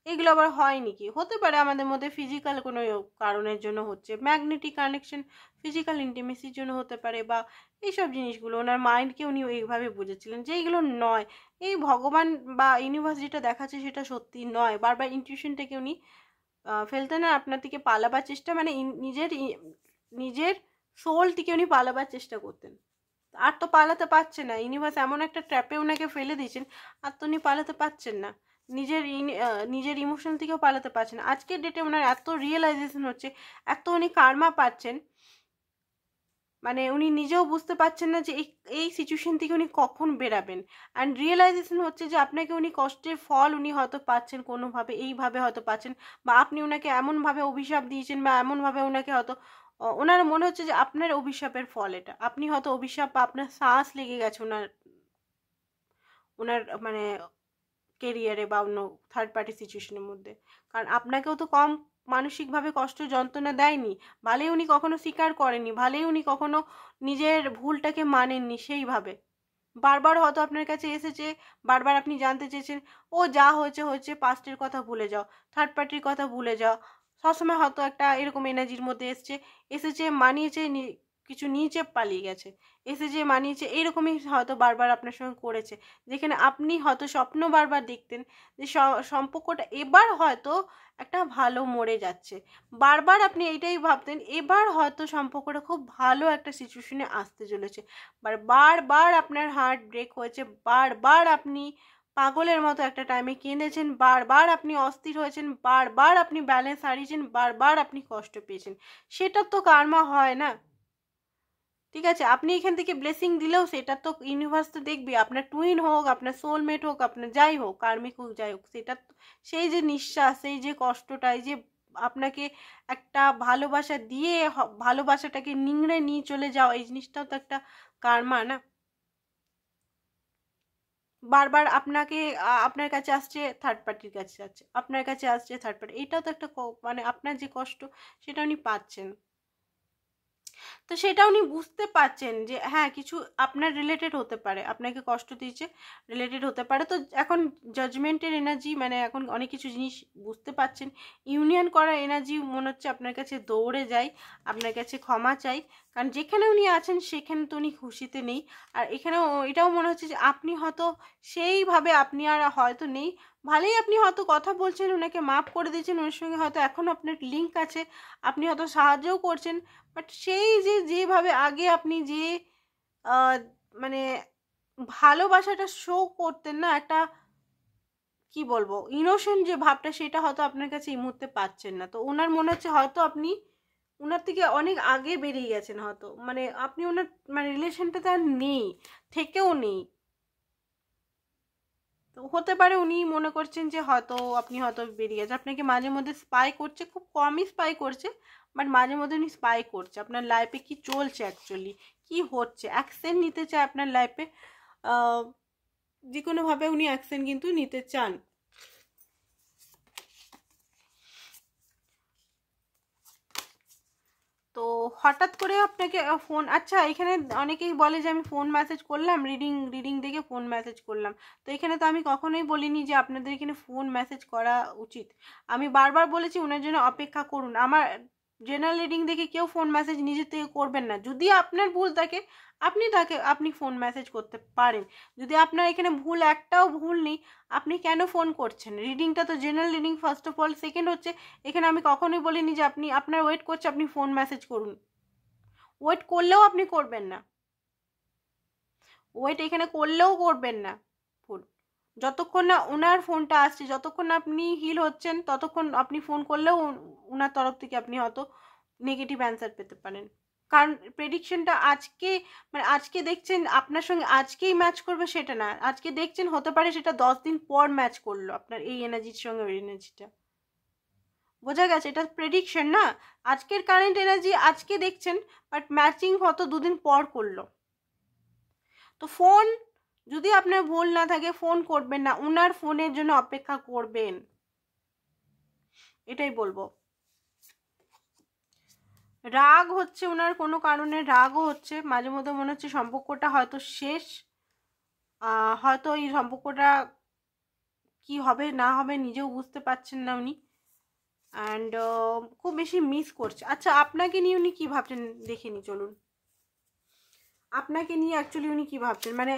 এগুলো আবার হয় নাকি। হতে পারে আমাদের মধ্যে ফিজিক্যাল কোনো কারণের জন্য হচ্ছে, ম্যাগনেটিক কানেকশন ফিজিক্যাল ইন্টিমেসির জন্য হতে পারে, বা এইসব জিনিসগুলো ওনার মাইন্ডকে উনি এইভাবে বুঝেছিলেন যে এইগুলো নয়, এই ভগবান বা ইউনিভার্স যেটা দেখাচ্ছে সেটা সত্যি নয়। বারবার ইনটিউশনটাকে উনি ফেলতেন আর আপনার থেকে পালাবার চেষ্টা, মানে নিজের সোল থেকে উনি পালাবার চেষ্টা করতেন। আর তো পালাতে পারছে না, ইউনিভার্স এমন একটা ট্র্যাপে ওনাকে ফেলে দিয়েছেন, আর তো উনি পালাতে পারছেন না, নিজের ইমোশন থেকেও পালাতে পারছেন না। আজকের ডেটে ওনার এত রিয়েলাইজেশন হচ্ছে, এত উনি কার্মা পাচ্ছেন, মানে উনি নিজেও বুঝতে পারছেন না যে এই সিচুয়েশন থেকে উনি কখন বেরাবেন। অ্যান্ড রিয়েলাইজেশন হচ্ছে যে আপনাকে উনি কষ্টের ফল উনি হয়তো পাচ্ছেন কোনোভাবে, এইভাবে হয়তো পাচ্ছেন, বা আপনি ওনাকে এমনভাবে অভিশাপ দিয়েছেন, বা এমনভাবে ওনাকে হয়তো ওনার মনে হচ্ছে যে আপনার অভিশাপের ফল এটা, আপনি হয়তো অভিশাপ বা আপনার শ্বাস লেগে গেছে ওনার মানে কেরিয়ারে বা অন্য থার্ড পার্টি সিচুয়েশনের মধ্যে। কারণ আপনাকেও তো কম মানসিকভাবে কষ্ট যন্ত্রণা দেয়নি, ভালেই উনি কখনো স্বীকার করেননি, ভালেই উনি কখনো নিজের ভুলটাকে মানেননি সেইভাবে। বারবার হয়তো আপনার কাছে এসেছে, বারবার আপনি জানতে চেয়েছেন, ও যা হয়েছে হয়েছে, পাস্টের কথা ভুলে যাও, থার্ড পার্টির কথা ভুলে যাও। সবসময় হয়তো একটা এরকম এনার্জির মধ্যে এসেছে মানিয়েছে, কিছু নিয়েছে পালিয়ে গেছে, এসেছে মানিয়েছে, এইরকমই হয়তো বারবার আপনার সঙ্গে করেছে। যেখানে আপনি হয়তো স্বপ্ন বারবার দেখতেন যে সম্পর্কটা এবার হয়তো একটা ভালো মোড়ে যাচ্ছে, বারবার আপনি এইটাই ভাবতেন এবার হয়তো সম্পর্কটা খুব ভালো একটা সিচুয়েশনে আসতে চলেছে। বারবার আপনার হার্ট ব্রেক হয়েছে, বারবার আপনি পাগলের মতো একটা টাইমে কেঁদেছেন, বারবার আপনি অস্থির হয়েছেন, বারবার আপনি ব্যালেন্স হারিয়েছেন, বারবার আপনি কষ্ট পেয়েছেন। সেটা তো কার্মা হয় না, ঠিক আছে। আপনি এখান থেকে ব্লেসিং দিলেও সেটা তো ইউনিভার্স তো দেখবে, আপনার টুইন হোক, আপনার সোলমেট হোক, আপনার যাই হোক, কার্মিক হোক, যাই হোক, সেটা সেই যে নিঃশ্বাস, সেই যে কষ্টটা, এই যে আপনাকে একটা ভালোবাসা দিয়ে ভালোবাসাটাকে নিংড়ে নিয়ে চলে যাও, এই জিনিসটাও তো একটা কার্মা না। বারবার আপনার কাছে আসছে, থার্ড পার্টির কাছে যাচ্ছে, আপনার কাছে আসছে থার্ড পার্টি, এটাও তো একটা মানে আপনার যে কষ্ট সেটা উনি পাচ্ছেন। তো সেটা উনি বুঝতে পারছেন যে হ্যাঁ কিছু আপনার রিলেটেড হতে পারে, আপনাকে কষ্ট দিয়েছে, রিলেটেড হতে পারে। তো এখন জাজমেন্টের এনার্জি, মানে এখন অনেক কিছু জিনিস বুঝতে পারছেন, ইউনিয়ন করার এনার্জি মনে হচ্ছে আপনার কাছে দৌড়ে যায়, আপনার কাছে ক্ষমা চাই। কারণ যেখানে উনি আছেন সেখানে তো উনি খুশিতে নেই। আর এখানেও এটাও মনে হচ্ছে যে আপনি হয়তো সেইভাবে আপনি আর হয়তো নেই, ভালোই আপনি হয়তো কথা বলছেন, ওনাকে মাফ করে দিয়েছেন, ওনার সঙ্গে হয়তো এখনও আপনার লিঙ্ক আছে, আপনি হয়তো সাহায্যও করছেন, বাট সেই যেভাবে আগে আপনি যে মানে ভালোবাসাটা শো করতেন না, একটা কি বলবো ইনোসেন্ট যে ভাবটা, সেটা হয়তো আপনার কাছে এই মুহূর্তে পাচ্ছেন না। তো ওনার মনে হচ্ছে হয়তো আপনি ওনার থেকে অনেক আগে বেরিয়ে গেছেন, হয়তো মানে আপনি ওনার মানে রিলেশনটাতে আর নেই, থেকেও নেই। তো হতে পারে উনি মনে করছেন যে হয়তো আপনি হয়তো বেরিয়ে গেছে, আপনাকে মাঝে মধ্যে স্পাই করছে, খুব কমই স্পাই করছে, বাট মাঝে মধ্যে উনি স্পাই করছে আপনার লাইফে কি চলছে, অ্যাকচুয়ালি কি হচ্ছে, অ্যাকশন নিতে চায় আপনার লাইফে, যে কোনোভাবে উনি অ্যাকশন কিন্তু নিতে চান। তো হঠাৎ করে আপনাকে ফোন, আচ্ছা এখানে অনেকেই বলে যে আমি ফোন মেসেজ করলাম, রিডিং দেখে ফোন মেসেজ করলাম। তো এখানে তো আমি কখনোই বলিনি যে আপনাদের এখানে ফোন মেসেজ করা উচিত। আমি বারবার বলেছি ওনার জন্য অপেক্ষা করুন। আমার জেনারেল রিডিং দেখে কেউ ফোন মেসেজ নিজের থেকে করবেন না। যদি আপনার ভুল থাকে আপনি ফোন মেসেজ করতে পারেন। যদি আপনার এখানে একটাও ভুল নেই, আপনি কেন ফোন করছেন? রিডিংটা তো general reading first of all. Second হচ্ছে, এখানে আমি কখনোই বলিনি যে আপনার ওয়েট করছে আপনি ফোন মেসেজ করুন। ওয়েট করলেও আপনি করবেন না, ওয়েট এখানে করলেও করবেন না ফোন। যতক্ষণ না ওনার ফোনটা আসছে, যতক্ষণ না আপনি হিল হচ্ছেন, ততক্ষণ আপনি ফোন করলেও ওনার তরফ থেকে আপনি হয়তো নেগেটিভ অ্যান্সার পেতে পারেন। কারণ প্রেডিকশনটা আজকে মানে আজকে দেখছেন আপনার সঙ্গে আজকেই ম্যাচ করবে সেটা না, আজকে দেখছেন হতে পারে সেটা 10 দিন পর ম্যাচ করলো আপনার এই এনার্জির সঙ্গে ওই এনার্জিটা। বোঝা গেছে? এটা প্রেডিকশন না, আজকের কারেন্ট এনার্জি আজকে দেখছেন, বাট ম্যাচিং হয়তো 2 দিন পর করলো। তো ফোন যদি আপনার ভুল না থাকে ফোন করবেন না, উনার ফোনের জন্য অপেক্ষা করবেন, এটাই বলবো। রাগ হচ্ছে ওনার, কোনো কারণে রাগও হচ্ছে, মাঝে মধ্যে মনে হচ্ছে সম্পর্কটা হয়তো শেষ, হয়তো এই সম্পর্কটা কি হবে না হবে নিজেও বুঝতে পারছেন না উনি, অ্যান্ড খুব বেশি মিস করছে। আচ্ছা আপনাকে নিয়ে উনি কী ভাবছেন দেখে নি, চলুন আপনাকে নিয়ে অ্যাকচুয়ালি উনি কী ভাবছেন, মানে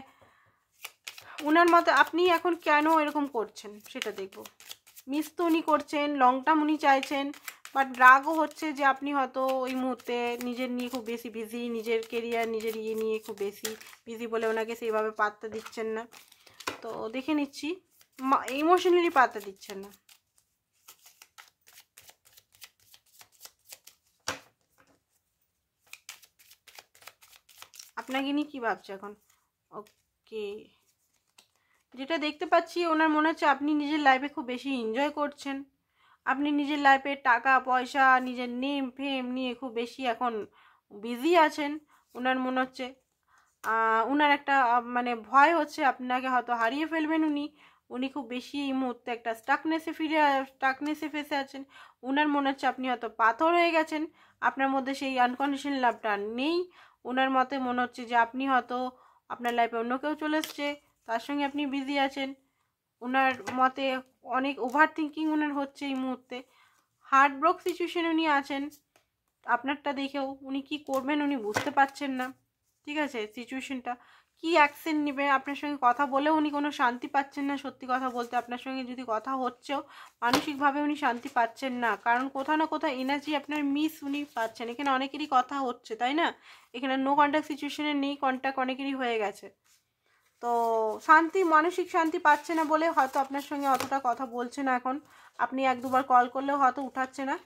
ওনার মতে আপনি এখন কেন এরকম করছেন সেটা দেখব। মিস তো উনি করছেন, লং টার্ম উনি চাইছেন, বাট রাগও হচ্ছে যে আপনি হয়তো ওই মুহূর্তে নিজের নিয়ে খুব বেশি বিজি, নিজের কেরিয়ার নিজের ইয়ে নিয়ে খুব বেশি বিজি বলে ওনাকে সেইভাবে পাত্তা দিচ্ছেন না। তো দেখে নিচ্ছি, ইমোশনালি পাত্তা দিচ্ছেন না। আপনাকে নিয়ে কী ভাবছে এখন? ওকে, যেটা দেখতে পাচ্ছি ওনার মনে হচ্ছে আপনি নিজের লাইফে খুব বেশি এনজয় করছেন, আপনি নিজের লাইফে টাকা পয়সা নিজের নেম ফেম নিয়ে খুব বেশি এখন বিজি আছেন। ওনার মনে হচ্ছে ওনার একটা মানে ভয় হচ্ছে আপনাকে হয়তো হারিয়ে ফেলবেন উনি, উনি খুব বেশি এই মুহূর্তে একটা স্টাকনেসে ফেসে আছেন। ওনার মনে হচ্ছে আপনি হয়তো পাথর হয়ে গেছেন, আপনার মধ্যে সেই আনকন্ডিশনাল লাভটা নেই। ওনার মতে মনে হচ্ছে যে আপনি হয়তো আপনার লাইফে অন্য কেউ চলে এসছে, তার সঙ্গে আপনি বিজি আছেন। ওনার মতে অনেক ওভার থিঙ্কিং ওনার হচ্ছে এই মুহূর্তে, হার্ট ব্রোক সিচুয়েশনে উনি আছেন। আপনারটা দেখেও উনি কি করবেন উনি বুঝতে পারছেন না, ঠিক আছে? সিচুয়েশনটা কি অ্যাকশন নেবে, আপনার সঙ্গে কথা বলেও উনি কোনো শান্তি পাচ্ছেন না। সত্যি কথা বলতে আপনার সঙ্গে যদি কথা হচ্ছেও মানসিকভাবে উনি শান্তি পাচ্ছেন না, কারণ কোথাও না কোথাও এনার্জি আপনার মিস উনি পাচ্ছেন। এখানে অনেকেরই কথা হচ্ছে, তাই না? এখানে নো কন্ট্যাক্ট সিচুয়েশনে নেই কন্ট্যাক্ট, অনেকেরই হয়ে গেছে। তো শান্তি, মানসিক শান্তি পাচ্ছে না বলে হয়তো আপনার সঙ্গে অতটা কথা বলছে না এখন। আপনি 1-2বার কল করলেও হয়তো উঠাচ্ছে না,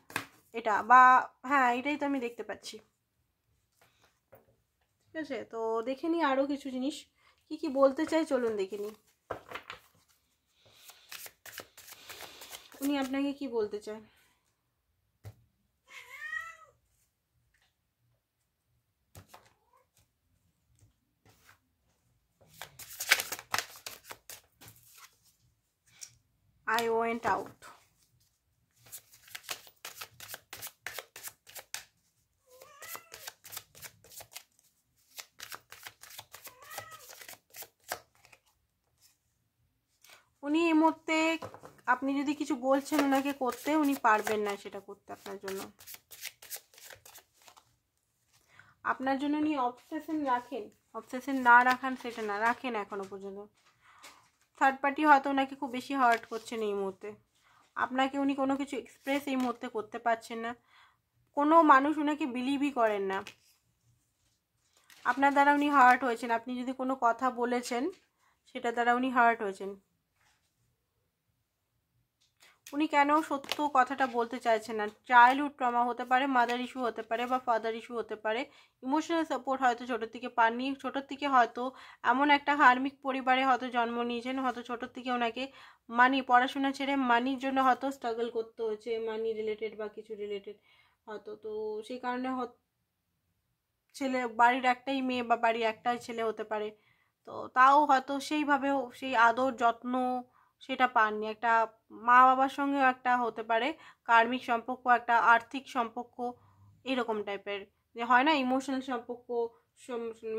এটা বা হ্যাঁ এটাই তো আমি দেখতে পাচ্ছি, ঠিক আছে? তো দেখে নিই আরও কিছু জিনিস কি কি বলতে চাই, চলুন দেখে নিই উনি আপনাকে কি বলতে চায়। I went out. উনি এই মুহূর্তে আপনি যদি কিছু বলছেন ওনাকে করতে, উনি পারবেন না সেটা করতে আপনার জন্য। আপনার জন্য উনি অবসেশন রাখেন, অবসেশন না রাখান সেটা না, রাখেন এখনো পর্যন্ত। থার্ড পার্টি হয়তো ওনাকে খুব বেশি হার্ট করছেন এই মুহূর্তে, আপনাকে উনি কোনো কিছু এক্সপ্রেস এই মুহূর্তে করতে পারছেন না, কোনো মানুষ ওনাকে বিলিভই করেন না। আপনার দ্বারা উনি হার্ট হয়েছেন, আপনি যদি কোনো কথা বলেছেন সেটা দ্বারা উনি হার্ট হয়েছেন। উনি কেন সত্য কথাটা বলতে চাইছেন না, চাইল্ডহুড ট্রমা হতে পারে, মাদার ইস্যু হতে পারে বা ফাদার ইস্যু হতে পারে, ইমোশনাল সাপোর্ট হয়তো ছোটোর থেকে পাননি, ছোটোর থেকে হয়তো এমন একটা ধার্মিক পরিবারে হয়তো জন্ম নিয়েছেন, হয়তো ছোটোর থেকে ওনাকে মানি, পড়াশোনা ছেড়ে মানির জন্য হয়তো স্ট্রাগল করতে হয়েছে, মানি রিলেটেড বা কিছু রিলেটেড হয়তো। তো সেই কারণে ছেলে বাড়ির একটাই মেয়ে বা বাড়ির একটাই ছেলে হতে পারে, তো তাও হয়তো সেইভাবেও সেই আদর যত্ন সেটা পাননি। একটা মা বাবার সঙ্গেও একটা হতে পারে কার্মিক সম্পর্ক, একটা আর্থিক সম্পর্ক, এরকম টাইপের যে হয় না ইমোশনাল সম্পর্ক,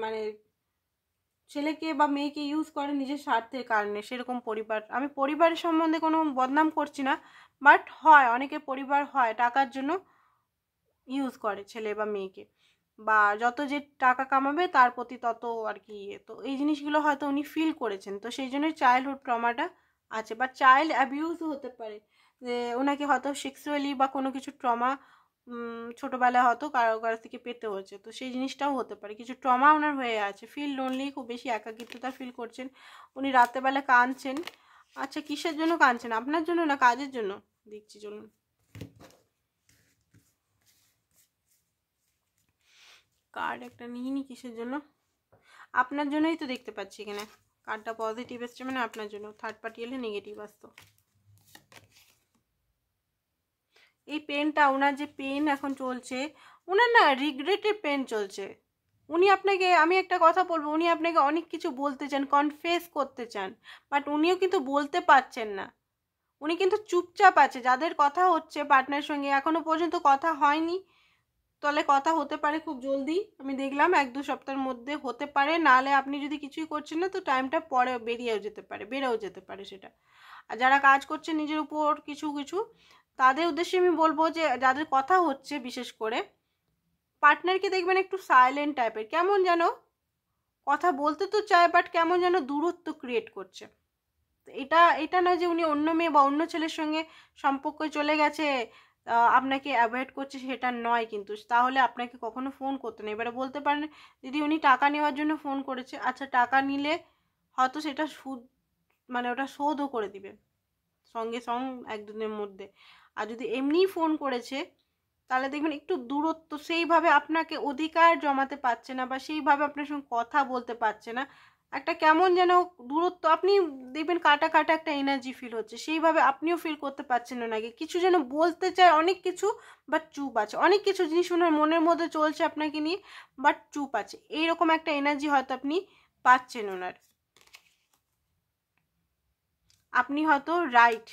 মানে ছেলেকে বা মেয়েকে ইউজ করে নিজের স্বার্থের কারণে, সেরকম পরিবার। আমি পরিবারের সম্বন্ধে কোনো বদনাম করছি না, বাট হয় অনেকের পরিবার হয় টাকার জন্য ইউজ করে ছেলে বা মেয়েকে, বা যত যে টাকা কামাবে তার প্রতি তত আর কি। তো এই জিনিসগুলো হয়তো উনি ফিল করেছেন, তো সেই জন্যই চাইল্ডহুড ট্রমাটা আছে, বা চাইল্ড অ্যাবিউজও হতে পারে, যে ওনাকে হয়তো সেক্সুয়ালি বা কোনো কিছু ট্রমা ছোটোবেলায় হয়তো কারো থেকে পেতে হয়েছে, তো সেই জিনিসটাও হতে পারে। কিছু ট্রমা ওনার হয়ে আছে, ফিল লোনলি, খুব বেশি একাকিত্বতা ফিল করছেন, উনি রাত্রেবেলা কাঁদছেন। আচ্ছা কিসের জন্য কাঁদছেন, আপনার জন্য না কাজের জন্য? দেখছি চলুন। কার্ড একটা নিয়ে নি, কিসের জন্য? আপনার জন্যই তো দেখতে পাচ্ছি এখানে কার্ডটা পজিটিভ এসছে, মানে আপনার জন্য। থার্ড পার্টি এলে নেগেটিভ আসতো। এই পেনটা, ওনার যে পেন এখন চলছে, ওনার না রিগ্রেটেড পেন চলছে। উনি আপনাকে, আমি একটা কথা বলবো, উনি আপনাকে অনেক কিছু বলতে চান, কনফেস করতে চান, বাট উনিও কিন্তু বলতে পারছেন না। উনি কিন্তু চুপচাপ আছে। যাদের কথা হচ্ছে পার্টনারের সঙ্গে, এখনো পর্যন্ত কথা হয়নি, তাহলে কথা হতে পারে খুব জলদি। আমি দেখলাম 1-2 সপ্তাহের মধ্যে হতে পারে, নাহলে আপনি যদি কিছুই করছেন না তো টাইমটা পরে বেরেও যেতে পারে সেটা। আর যারা কাজ করছে নিজের উপর কিছু কিছু, তাদের উদ্দেশ্যে আমি বলবো যে যাদের কথা হচ্ছে, বিশেষ করে পার্টনারকে দেখবেন একটু সাইলেন্ট টাইপের, কেমন যেন কথা বলতে তো চায় বাট কেমন যেন দূরত্ব ক্রিয়েট করছে। এটা না যে উনি অন্য মেয়ে বা অন্য ছেলের সঙ্গে সম্পর্ক চলে গেছে, আপনাকে অ্যাভয়েড করছে, সেটা নয় কিন্তু। তাহলে আপনাকে কখনো ফোন করতে না। এবারে বলতে পারেন দিদি উনি টাকা নেওয়ার জন্য ফোন করেছে, আচ্ছা টাকা নিলে হয়তো সেটা সুদ, মানে ওটা শোধও করে দিবে সঙ্গে 1-2 দিনের মধ্যে। আর যদি এমনিই ফোন করেছে, তাহলে দেখবেন একটু দূরত্ব, সেইভাবে আপনাকে অধিকার জমাতে পারছে না বা সেইভাবে আপনার সঙ্গে কথা বলতে পারছে না। একটা কেমন যেন দূরত্ব, আপনি দেখবেন কাটা কাটা একটা এনার্জি ফিল হচ্ছে, সেইভাবে আপনিও ফিল করতে পারছেন না। নাকি কিছু যেন বলতে চায় অনেক কিছু, বাট চুপ আছে। অনেক কিছু জিনিস ওনার মনের মধ্যে চলছে আপনাকে নিয়ে, বাট চুপ আছে। এইরকম একটা এনার্জি হয়তো আপনি পাচ্ছেন ওনার। আপনি হয়তো right.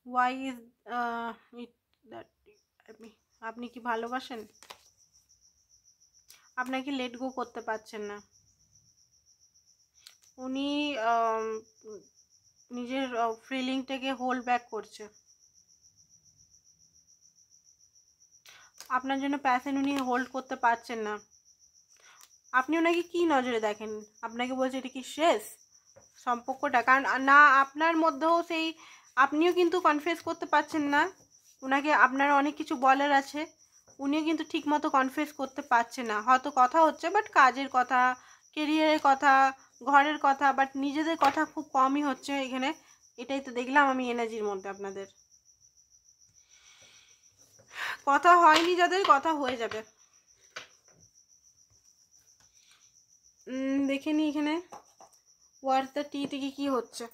Why is it that? আপনি কি ভালোবাসেন? আপনাকে লেট গো করতে পারছেন না। উনি নিজের ফিলিংটাকে হোল্ড ব্যাক করছে। আপনার জন্য প্যাশন উনি হোল্ড করতে পারছেন না। আপনি ওনাকে কি নজরে দেখেন? আপনাকে বলছে এটা কি শেষ সম্পর্কটা? কারণ না আপনার মধ্যেও সেই, আপনিও কিন্তু কনফেস করতে পারছেন না ওনাকে, আপনার অনেক কিছু বলার আছে, উনিও কিন্তু ঠিক মতো কনফেস করতে পারছে না। হয়তো কথা হচ্ছে বাট কাজের কথা, কেরিয়ারের কথা, ঘরের কথা, বাট নিজেদের কথা খুব কমই হচ্ছে এখানে। এটাই তো দেখলাম আমি এনার্জির মধ্যে আপনাদের। কথা হয়নি যাদের, কথা হয়ে যাবে। দেখে নি এখানে ওয়ার্ড দ্য টি থেকে কি হচ্ছে।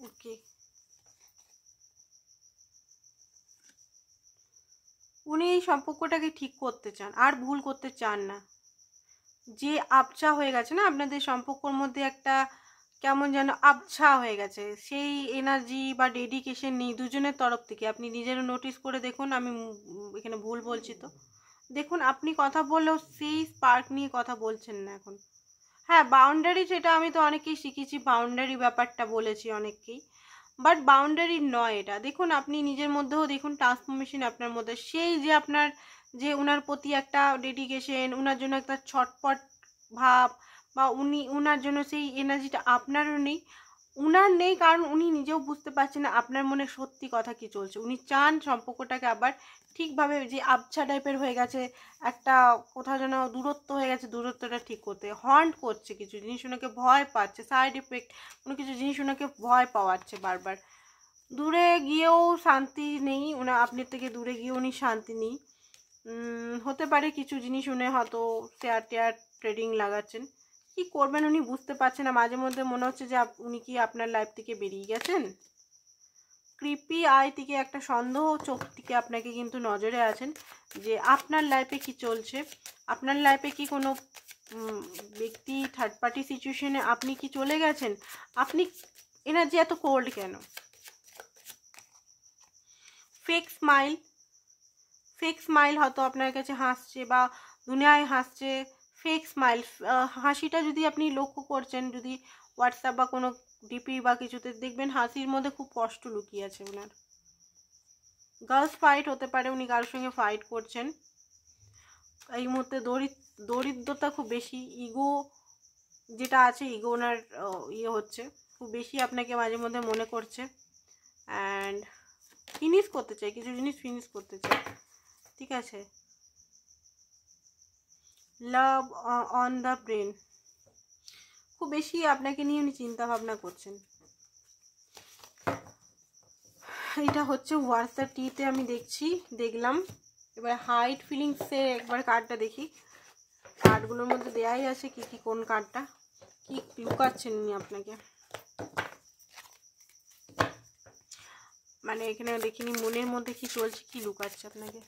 ওকে, উনি এই সম্পর্কটাকে ঠিক করতে চান, আর ভুল করতে চান না। যে আবছা হয়ে গেছে না আপনাদের সম্পর্কর মধ্যে, একটা কেমন যেন আবছা হয়ে গেছে, সেই এনার্জি বা ডেডিকেশন নেই দুজনের তরফ থেকে। আপনি নিজেরও নোটিস করে দেখুন, আমি এখানে ভুল বলছি তো দেখুন, আপনি কথা বললেও সেই স্পার্ক নিয়ে কথা বলছেন না এখন। হ্যাঁ, বাউন্ডারি, সেটা আমি তো অনেকেই শিখেছি, বাউন্ডারি ব্যাপারটা বলেছি অনেককেই, বাট বাউন্ডারি নয় এটা। দেখুন আপনি নিজের মধ্যেও দেখুন ট্রান্সফরমেশন আপনার মধ্যে, সেই যে আপনার যে ওনার প্রতি একটা ডেডিকেশন, ওনার জন্য একটা ছটপট ভাব, বা উনার জন্য সেই এনার্জিটা আপনারও নেই, উনার নেই, কারণ উনি নিজেও বুঝতে পারছেন না আপনার মনে সত্যি কথা কি চলছে। উনি চান সম্পর্কটাকে আবার ঠিকভাবে, যে আবছা টাইপের হয়ে গেছে, একটা কোথাও যেন দূরত্ব হয়ে গেছে, দূরত্বটা ঠিক করতে হন্ট করছে। কিছু জিনিস ওনাকে ভয় পাচ্ছে, সাইড এফেক্ট, কোনো কিছু জিনিস ওনাকে ভয় পাওয়াচ্ছে বারবার। দূরে গিয়েও শান্তি নেই, আপনার থেকে দূরে গিয়েও উনি শান্তি নেই। হতে পারে কিছু জিনিস উনি হয়তো শেয়ার টেয়ার ট্রেডিং লাগাচ্ছেন, কি করবেন উনি বুঝতে পারছেন না। মাঝে মধ্যে মনে হচ্ছে যে উনি কি আপনার লাইফ থেকে বেরিয়ে গেছেন। ক্রিপি আই থেকে একটা সন্দেহ চোখ থেকে আপনাকে কিন্তু নজরে আছেন, যে আপনার লাইফে কি চলছে, আপনার লাইফে কি কোনো ব্যক্তি থার্ড পার্টি সিচুয়েশনে আপনি কি চলে গেছেন, আপনি এনার্জি এত কোল্ড কেন? ফেক স্মাইল হয়তো আপনার কাছে হাসছে বা দুনিয়ায় হাসছে, ফেক স্মাইল। হাসিটা যদি আপনি লক্ষ্য করছেন, যদি হোয়াটসঅ্যাপ বা কোনো ডিপি বা কিছুতে দেখবেন হাসির মধ্যে খুব কষ্ট লুকিয়ে আছে ওনার। গার্লস ফাইট হতে পারে, উনি কারোর সঙ্গে ফাইট করছেন এই মুহূর্তে। দরিদ্রতা খুব বেশি, ইগো যেটা আছে, ইগো ওনার ইয়ে হচ্ছে খুব বেশি, আপনাকে মাঝে মধ্যে মনে করছে। অ্যান্ড ফিনিশ করতে চাই, কিছু জিনিস ফিনিশ করতে চাই, ঠিক আছে। লাভ অন দ্য ব্রেন, খুব বেশি আপনাকে নিয়ে উনি চিন্তা ভাবনা করছেন। এটা হচ্ছে ওয়ার্স দ্য টিতে আমি দেখলাম। এবার হাইড ফিলিংসের একবার কার্ডটা দেখি। কার্ডগুলোর মধ্যে দেয়াই আছে কি কি, কোন কার্ডটা কি লুকাচ্ছেন উনি আপনাকে। মানে এখানে দেখিনি মনের মধ্যে কি চলছে, কি লুকাচ্ছে আপনাকে।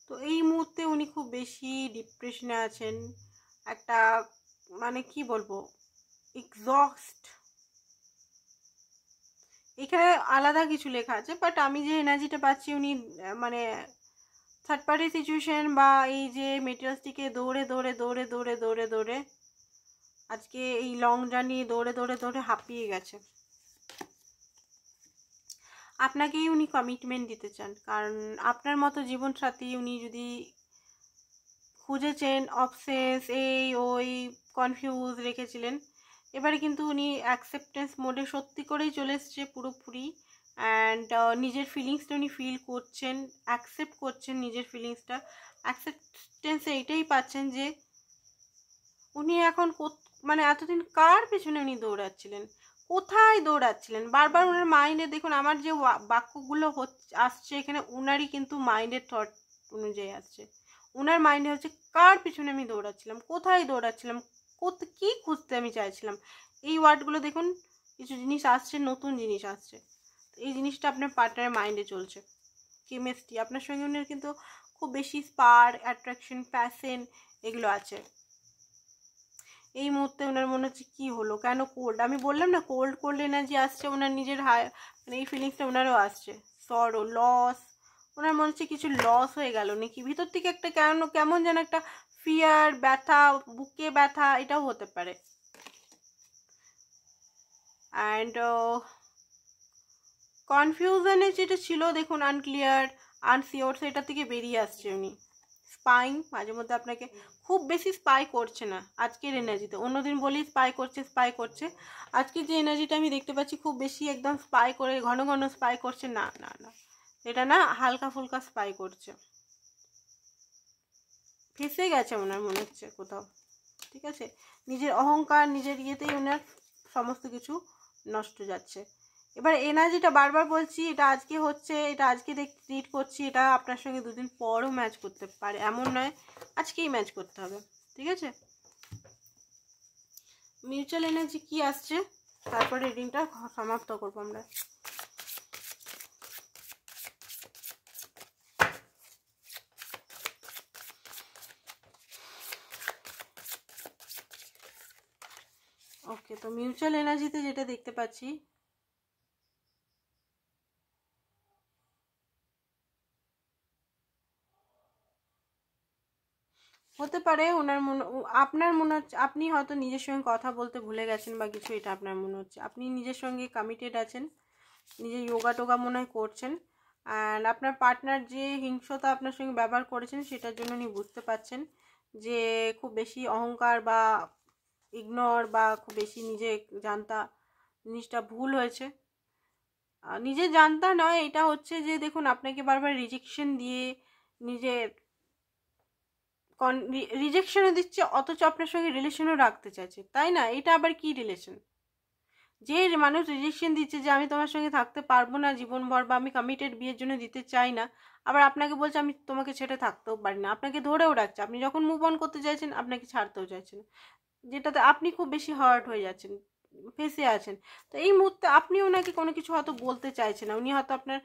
তো এই মুহূর্তে উনি খুব বেশি ডিপ্রেশনে আছেন, একটা মানে কি বলবো, এক্সস্ট। এখানে আলাদা কিছু লেখা আছে, বাট আমি যে এনার্জিটা পাচ্ছি উনি মানে থার্ড পার্টি সিচুয়েশন বা এই যে মেটেরিয়ালসটিকে দৌড়ে আজকে এই লং জার্নি দৌড়ে হাঁপিয়ে গেছে। আপনাকেই উনি কমিটমেন্ট দিতে চান, কারণ আপনার মতো জীবনসাথী উনি যদি খুঁজেছেন, অবসেস এই ওই কনফিউজ রেখেছিলেন, এবারে কিন্তু উনি অ্যাকসেপ্টেন্স মোডে সত্যি করেই চলে এসছে পুরোপুরি। অ্যান্ড নিজের ফিলিংসটা উনি ফিল করছেন, অ্যাকসেপ্ট করছেন নিজের ফিলিংসটা। অ্যাকসেপ্টেন্সে এইটাই পাচ্ছেন যে উনি এখন মানে এতদিন কার পেছনে উনি দৌড়াচ্ছিলেন, কোথায় দৌড়াচ্ছিলেন বারবার ওনার মাইন্ডে। দেখুন আমার যে বাক্যগুলো আসছে এখানে ওনারই কিন্তু মাইন্ডের থট অনুযায়ী আসছে। ওনার মাইন্ডে হচ্ছে কার পিছনে আমি দৌড়াচ্ছিলাম, কোথায় দৌড়াচ্ছিলাম, কি খুঁজতে আমি চাইছিলাম। এই ওয়ার্ডগুলো দেখুন, কিছু জিনিস আসছে, নতুন জিনিস আসছে। এই জিনিসটা আপনার পার্টনারের মাইন্ডে চলছে। কেমিস্ট্রি আপনার সঙ্গে উনার কিন্তু খুব বেশি স্পার্ক, অ্যাট্রাকশন, প্যাশন এগুলো আছে। এই মুহূর্তে ওনার মনে হচ্ছে কি হলো, কেন কোল্ড, আমি বললাম না কোল্ড এনার্জি আসছে ওনার নিজের মানে এই ফিলিংসটা ওনারও আসছে। সরো, লস, ওনার মনে হচ্ছে কিছু লস হয়ে গেল নাকি, ভিতর থেকে একটা কেমন যেন একটা ফিয়ার, ব্যথা, বুকে ব্যথা, এটাও হতে পারে। অ্যান্ড কনফিউশনে যেটা ছিল দেখুন, আনক্লিয়ার, আনসিওর, সেটা থেকে বেরিয়ে আসছে উনি। স্পাইং মাঝে মধ্যে আপনাকে খুব বেশি স্পাই করছে না আজকের এনার্জিতে। অন্যদিন বলি স্পাই করছে, আজকে যে এনার্জিটা আমি দেখতে পাচ্ছি খুব বেশি একদম স্পাই করে ঘন ঘন স্পাই করছে না, এটা না, হালকা ফুলকা স্পাই করছে। ফেসে গেছে ওনার মনে হচ্ছে কোথাও, ঠিক আছে। নিজের অহংকার, নিজের ইয়েতেই ওনার সমস্ত কিছু নষ্ট যাচ্ছে। এবার এনার্জিটা বারবার বলছি, এটা আজকে হচ্ছে, এটা আজকে রিড করছি, এটা আপনার সঙ্গে দুদিন পরও ম্যাচ করতে পারে, এমন নয় আজকেই ম্যাচ করতে হবে, ঠিক আছে। মিউচুয়াল এনার্জি কি আসছে, তারপরে রিডিংটা সমাপ্ত করবো আমরা। ওকে, তো মিউচুয়াল এনার্জিতে যেটা দেখতে পাচ্ছি, হতে পারে ওনার আপনার মনে হচ্ছে আপনি হয়তো নিজের সঙ্গে কথা বলতে ভুলে গেছেন বা কিছু, এটা আপনার মনে হচ্ছে। আপনি নিজের সঙ্গে কমিটেড আছেন, নিজে যোগা টোগা মনে হয় করছেন। অ্যান্ড আপনার পার্টনার যে হিংসতা আপনার সঙ্গে ব্যবহার করেছেন সেটার জন্য উনি বুঝতে পারছেন যে খুব বেশি অহংকার বা ইগনোর বা খুব বেশি নিজে জানতা জিনিসটা ভুল হয়েছে। নিজে জানতা নয়, এটা হচ্ছে যে দেখুন আপনাকে বারবার রিজেকশন দিয়ে নিজের রিজেকশনও দিচ্ছে, অথচ আপনার সঙ্গে রিলেশনও রাখতে চাইছে, তাই না? এটা আবার কি রিলেশন? যে মানুষ রিজেকশন দিচ্ছে যে আমি তোমার সঙ্গে থাকতে পারবো না জীবনভর, বা আমি কমিটেড বিয়ের জন্য দিতে চাই না, আবার আপনাকে বলছে আমি তোমাকে ছেড়ে থাকতেও পারি না, আপনাকে ধরেও রাখছে, আপনি যখন মুভ অন করতে চাইছেন আপনাকে ছাড়তেও চাইছেন, যেটাতে আপনি খুব বেশি হার্ট হয়ে যাচ্ছেন, ফেসে আছেন। তো এই মুহূর্তে আপনি ওনাকে কোনো কিছু হয়তো বলতে চাইছেন না, উনি হয়তো আপনার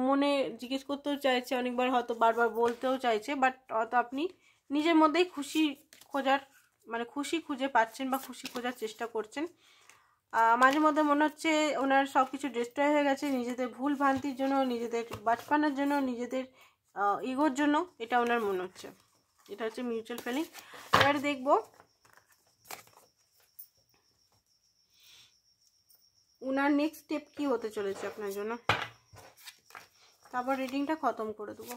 মনে জিজ্ঞেস করতেও চাইছে অনেকবার, হয়তো বারবার বলতেও চাইছে, বাট হয়তো আপনি নিজের মধ্যেই খুশি খোঁজার মানে খুশি খুঁজে পাচ্ছেন বা খুশি খোঁজার চেষ্টা করছেন। মাঝে মধ্যে মনে হচ্ছে ওনার সব কিছু ডিস্ট্রয় হয়ে গেছে নিজেদের ভুল ভ্রান্তির জন্য, নিজেদের বাচপানার জন্য, নিজেদের ইগোর জন্য, এটা ওনার মনে হচ্ছে। এটা হচ্ছে মিউচুয়াল ফিলিং। এবারে দেখবো ওনার নেক্সট স্টেপ কি হতে চলেছে আপনার জন্য, তারপর রিডিংটা খতম করে দেবো।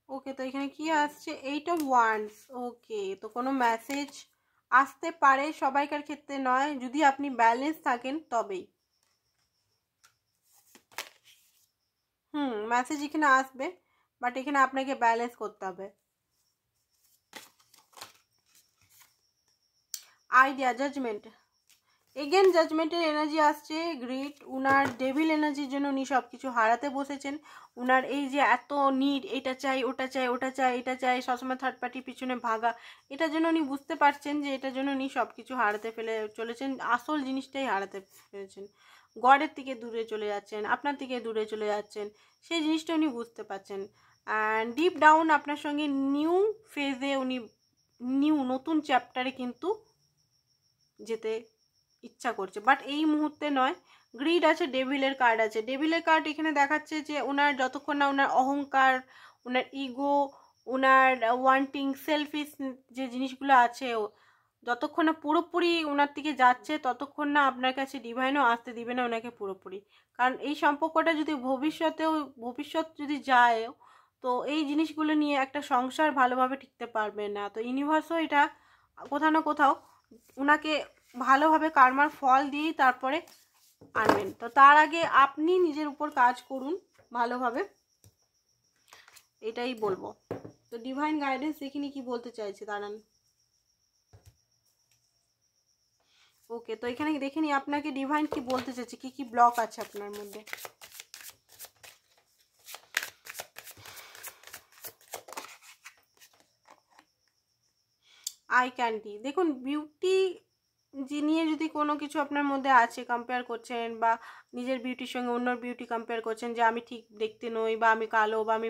ওকে, তো এখানে কি আসছে? 8 অফ ওয়ান্ডস। ওকে, তো কোনো মেসেজ আসতে পারে, সবাইকার ক্ষেত্রে নয়, যদি আপনি ব্যালেন্স থাকেন তবেই। মেসেজ এখানে আসবে, বাট এখানে আপনাকে ব্যালেন্স করতে হবে। আইডিয়া, জাজমেন্ট, এগেন জাজমেন্টের এনার্জি আসছে। গ্রিড, উনার ডেভিল এনার্জির জন্য উনি সব কিছু হারাতে বসেছেন। উনার এই যে এত নিড, এটা চাই ওটা চাই ওটা চাই এটা চাই, সবসময় থার্ড পার্টির পিছনে ভাগা, এটার জন্য উনি বুঝতে পারছেন যে এটার জন্য উনি সব কিছু হারাতে ফেলে চলেছেন, আসল জিনিসটাই হারাতে ফেলেছেন। গডের থেকে দূরে চলে যাচ্ছেন, আপনার থেকে দূরে চলে যাচ্ছেন, সেই জিনিসটা উনি বুঝতে পারছেন। অ্যান্ড ডিপ ডাউন আপনার সঙ্গে নিউ ফেজে উনি নতুন চ্যাপ্টারে কিন্তু যেতে ইচ্ছা করছে, বাট এই মুহূর্তে নয়। গ্রিড আছে, ডেভিলের কার্ড আছে। ডেভিলের কার্ড এখানে দেখাচ্ছে যে ওনার যতক্ষণ না ওনার অহংকার, ওনার ইগো, ওনার ওয়ান্টিং, সেলফিশ যে জিনিসগুলো আছে, যতক্ষণ না পুরোপুরি ওনার দিকে যাচ্ছে ততক্ষণ না আপনার কাছে ডিভাইনও আসতে দিবে না ওনাকে পুরোপুরি। কারণ এই সম্পর্কটা যদি ভবিষ্যৎ যদি যায়, তো এই জিনিসগুলো নিয়ে একটা সংসার ভালোভাবে টিকতে পারবে না। তো ইউনিভার্সও এটা কোথাও না কোথাও ওনাকে ভালোভাবে কার্মার ফল দিয়েই তারপরে আনবেন। তো তার আগে আপনি নিজের উপর কাজ করুন ভালোভাবে, এটাই বলবো। তো ডিভাইন গাইডেন্স দেখিনি কি বলতে চাইছে, দাঁড়ান। ওকে, তো এখানে দেখিনি আপনাকে ডিভাইন কি বলতে চাইছে, কি কি ব্লক আছে আপনার মধ্যে। আই ক্যান্ডি, দেখুন বিউটি নিয়ে যদি কোনো কিছু আপনার মধ্যে আছে, কম্পেয়ার করছেন বা নিজের বিউটির সঙ্গে অন্যর বিউটি কম্পেয়ার করছেন, যে আমি ঠিক দেখতে নই, বা আমি কালো, বা আমি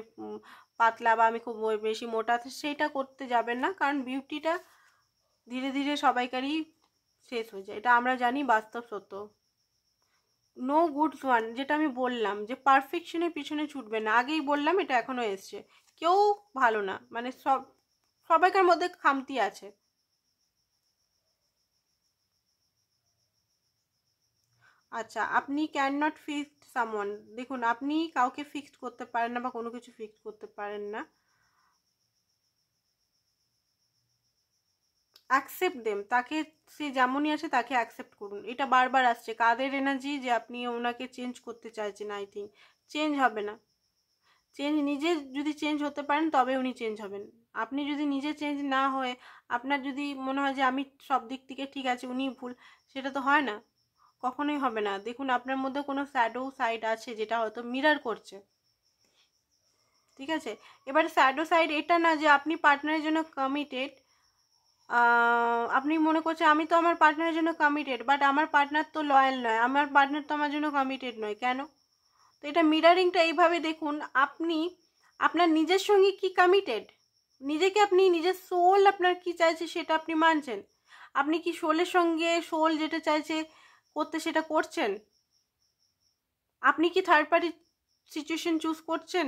পাতলা, বা আমি খুব বেশি মোটা, সেইটা করতে যাবেন না। কারণ বিউটিটা ধীরে ধীরে সবাইকারই শেষ হয়ে যায়, এটা আমরা জানি, বাস্তব সত্য। নো গুডস ওয়ান, যেটা আমি বললাম যে পারফেকশনের পিছনে ছুটবে না, আগেই বললাম, এটা এখনো এসছে। কেউ ভালো না, মানে সবাইকার মধ্যে খামতি আছে। আচ্ছা, আপনি ক্যান নট ফিক্স সামওয়ান, দেখুন আপনি কাউকে ফিক্সড করতে পারেন না বা কোনো কিছু ফিক্সড করতে পারেন না। অ্যাকসেপ্ট দেম, তাকে সে যেমনই আছে তাকে অ্যাকসেপ্ট করুন, এটা বারবার আসছে। কাদের এনার্জি যে আপনি ওনাকে চেঞ্জ করতে চাইছেন, আই থিঙ্ক চেঞ্জ হবে না। চেঞ্জ নিজে যদি চেঞ্জ হতে পারেন তবে উনি চেঞ্জ হবেন। আপনি যদি নিজে চেঞ্জ না হয়ে আপনার যদি মনে হয় যে আমি সব দিক থেকে ঠিক আছে উনি ভুল, সেটা তো হয় না, কখনোই হবে না। দেখুন আপনার মধ্যে কোনো শ্যাডো সাইড আছে যেটা হয়তো মিরর করছে, ঠিক আছে। এবারে শ্যাডো সাইড এটা না যে আপনি পার্টনারের জন্য কমিটেড, আপনি মনে করছেন আমি তো আমার পার্টনারের জন্য কমিটেড, বাট আমার পার্টনার তো লয়াল নয়, আমার পার্টনার তো আমার জন্য কমিটেড নয়, কেন? তো এটা মিরারিংটা এইভাবে দেখুন, আপনি আপনার নিজের সঙ্গে কি কমিটেড, নিজেকে আপনি নিজের সোল আপনার কি চাইছে সেটা আপনি মানছেন, আপনি কি সোলের সঙ্গে সোল যেটা চাইছে করতে সেটা করছেন, আপনি কি থার্ড পার্টি সিচুয়েশন চুজ করছেন,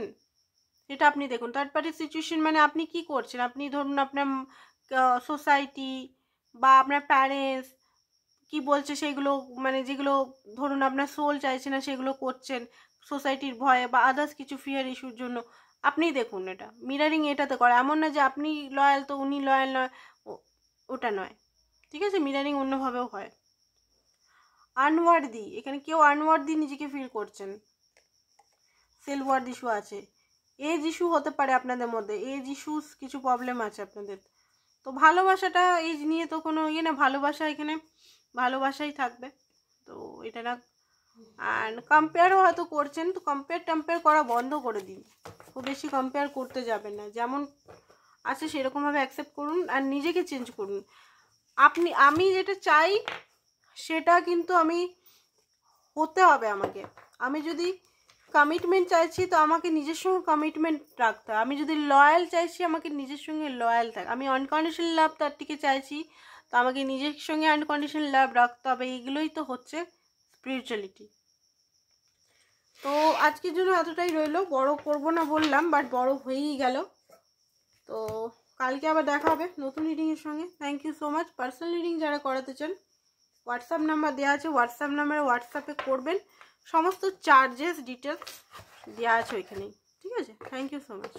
সেটা আপনি দেখুন। থার্ড পার্টি সিচুয়েশন মানে আপনি কি করছেন, আপনি ধরুন আপনার সোসাইটি বা আপনার প্যারেন্টস কি বলছে সেগুলো, মানে যেগুলো ধরুন আপনার সোল চাইছে না সেগুলো করছেন সোসাইটির ভয়ে বা আদার্স কিছু ফিয়ার ইস্যুর জন্য। আপনি দেখুন, এটা মিরারিং এটাতে করে, এমন না যে আপনি লয়াল তো উনি লয়াল নয়, ওটা নয়। ঠিক আছে, মিরারিং অন্যভাবেও হয়। আনওয়ার্দি, এখানে কেউ আনওয়ার্দি নিজেকে ফিল করছেন, সেলফ ওয়ার্থ ইস্যু আছে, এজ ইস্যু হতে পারে আপনাদের মধ্যে, এজ ইস্যুস কিছু প্রবলেম আছে আপনাদের। তো ভালোবাসাটা এজ নিয়ে তো কোনো ইয়ে না, ভালোবাসা এখানে ভালোবাসাই থাকবে, তো এটা না। অ্যান্ড কম্পেয়ারও হয়তো করছেন, তো কম্পেয়ার করা বন্ধ করে দিন, খুব বেশি কম্পেয়ার করতে যাবেন না, যেমন আছে সেরকমভাবে অ্যাকসেপ্ট করুন আর নিজেকে চেঞ্জ করুন। আমি যেটা চাই সেটা কিন্তু আমি হতে হবে আমাকে। আমি যদি কমিটমেন্ট চাইছি তো আমাকে নিজের সঙ্গে কমিটমেন্ট রাখতে হবে। আমি যদি লয়াল চাইছি আমাকে নিজের সঙ্গে লয়াল থাক। আমি আনকন্ডিশনাল লাভ তার থেকে চাইছি তো আমাকে নিজের সঙ্গে আনকন্ডিশনাল লাভ রাখতে হবে। এইগুলোই তো হচ্ছে স্পিরিচুয়ালিটি। তো আজকের জন্য এতটাই রইলো, বড় করব না বললাম, বাট বড় হয়েই গেল। তো কালকে আবার দেখা হবে নতুন রিডিংয়ের সঙ্গে। Thank you so much. Personal reading যারা করাতে চান হোয়াটসঅ্যাপ নাম্বার দেওয়া আছে, হোয়াটসঅ্যাপ নাম্বারে হোয়াটসঅ্যাপে করবেন, সমস্ত চার্জেস ডিটেলস দেওয়া আছে ওইখানেই। ঠিক আছে, থ্যাংক ইউ সো মাচ।